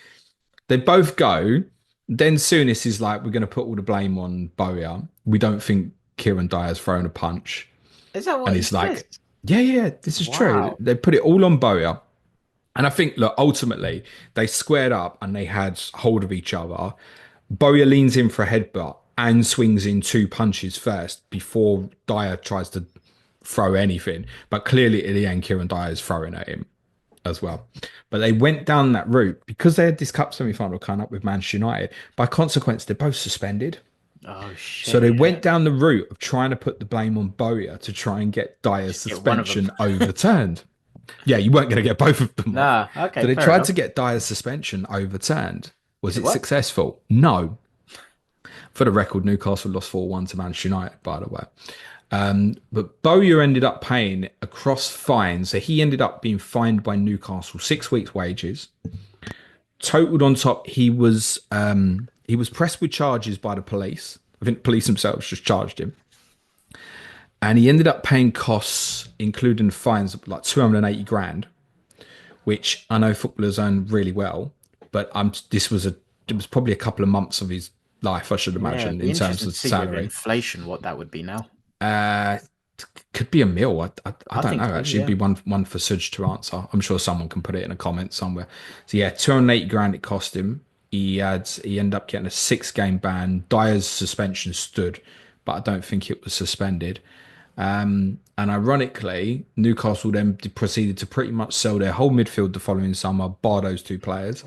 They both go. Then Souness is like, we're going to put all the blame on Bowyer. We don't think Kieran Dyer's thrown a punch. Is that And what he it's like, says? yeah, this is true. Wow. They put it all on Bowyer. And I think, look, ultimately, they squared up and they had hold of each other. Bowyer leans in for a headbutt and swings in two punches first before Dyer tries to throw anything. But clearly, at the end, Kieran Dyer is throwing at him as well. But they went down that route because they had this cup semi-final coming up with Manchester United. By consequence, they're both suspended. Oh So shit! they Yeah, went down the route of trying to put the blame on Bowyer to try and get Dyer's just get one of them. suspension overturned. Yeah, you weren't going to get both of them off. Nah. So Okay. they Fair tried enough. to get Dyer's suspension overturned. Was Did it it work? successful? No. For the record, Newcastle lost 4-1 to Manchester United, by the way. But Bowyer ended up paying across fines. So he ended up being fined by Newcastle 6 weeks' wages. Totaled on top, he was pressed with charges by the police. I think the police themselves just charged him. And he ended up paying costs, including fines of like 280 grand, which I know footballers earn really well. But it was probably a couple of months of his life, I should Yeah, it'd imagine, be in terms interesting to of see with salary. inflation what that would be now. Uh, could be a meal. I I don't think know. so. Actually, it'd Yeah. be one for Suj to answer. I'm sure someone can put it in a comment somewhere. So yeah, 280 grand it cost him. He ended up getting a 6 game ban. Dyer's suspension stood, but I don't think it was suspended. And ironically, Newcastle then proceeded to pretty much sell their whole midfield the following summer, bar those two players.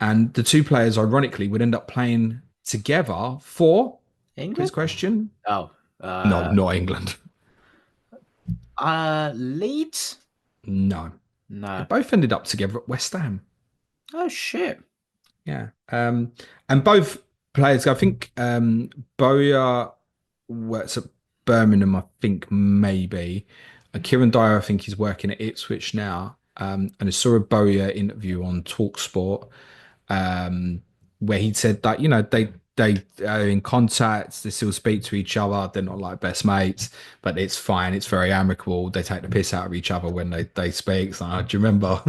And the two players, ironically, would end up playing together for quiz England? question. Oh, No, not England. Leeds? No. They No. both ended up together at West Ham. Oh shit. Yeah. And both players, I think Bowyer works at Birmingham, I think maybe. Kieran Dyer, I think he's working at Ipswich now. And I saw a Bowyer interview on Talksport where he said that, they are in contact, they still speak to each other, they're not like best mates, but it's fine, it's very amicable. They take the piss out of each other when they speak. So, do you remember?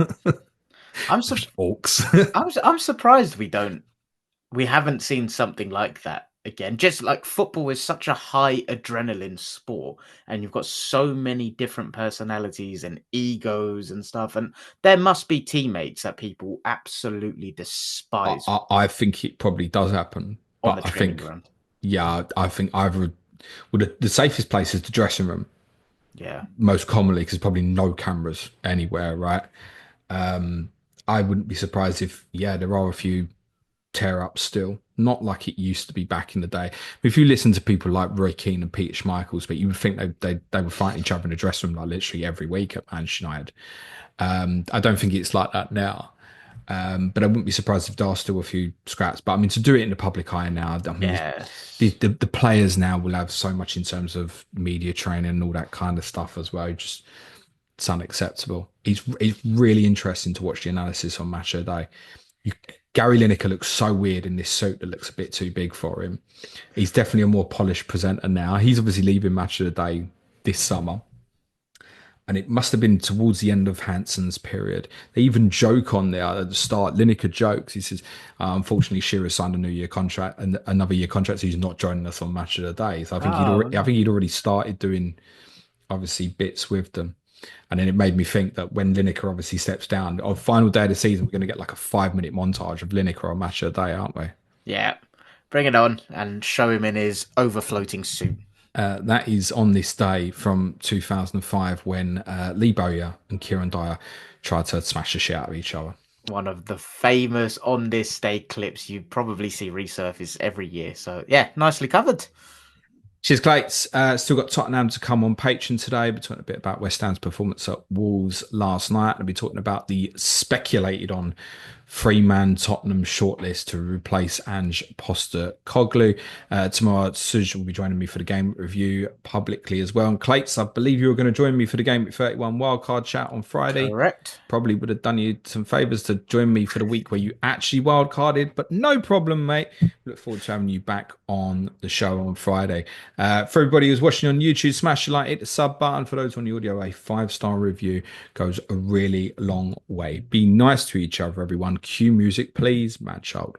I'm su- Orcs. I'm surprised we haven't seen something like that again. Just like football is such a high adrenaline sport, and you've got so many different personalities and egos and stuff, and there must be teammates that people absolutely I, despise I, I think it probably does happen, on but the I training think, ground. yeah, I think either, well, the safest place is the dressing room, Yeah. most commonly, because probably no cameras anywhere, right? I wouldn't be surprised if, yeah, there are a few. tear up still. Not like it used to be back in the day. If you listen to people like Roy Keane and Peter Schmeichel, but you would think they were fighting each other in the dressing room like literally every week at Manchester United. I don't think it's like that now. But I wouldn't be surprised if there are still a few scraps. But I mean, to do it in the public eye now, I mean, Yes. the players now will have so much in terms of media training and all that kind of stuff as well. Just it's unacceptable. It's really interesting to watch the analysis on Match of the Day. You, Gary Lineker looks so weird in this suit that looks a bit too big for him. He's definitely a more polished presenter now. He's obviously leaving Match of the Day this summer. And it must have been towards the end of Hanson's period. They even joke on there at the start. Lineker jokes. He says, "Unfortunately, Shearer signed a new year contract and another year contract, so he's not joining us on Match of the Day." So Oh, I no. think he'd already started doing obviously bits with them. And then it made me think that when Lineker obviously steps down, on final day of the season, we're going to get like a 5 minute montage of Lineker on Match of the Day, aren't we? Yeah. Bring it on and show him in his overfloating suit. That is on this day from 2005 when Lee Bowyer and Kieran Dyer tried to smash the shit out of each other. One of the famous on this day clips you probably see resurface every year. So yeah, nicely covered. Cheers, Clates. Still got Tottenham to come on Patreon today. We're talking a bit about West Ham's performance at Wolves last night. I'll be talking about the speculated on three-man Tottenham shortlist to replace Ange Postecoglou. Tomorrow, Suj will be joining me for the game review publicly as well. And Clates, I believe you were going to join me for the game at 31 wildcard chat on Friday. Correct. Probably would have done you some favors to join me for the week where you actually wildcarded, but no problem, mate. Look forward to having you back on the show on Friday. For everybody who's watching on YouTube, smash the like, hit the sub button. For those on the audio, a 5-star review goes a really long way. Be nice to each other, everyone. Cue music, please, Mad Child.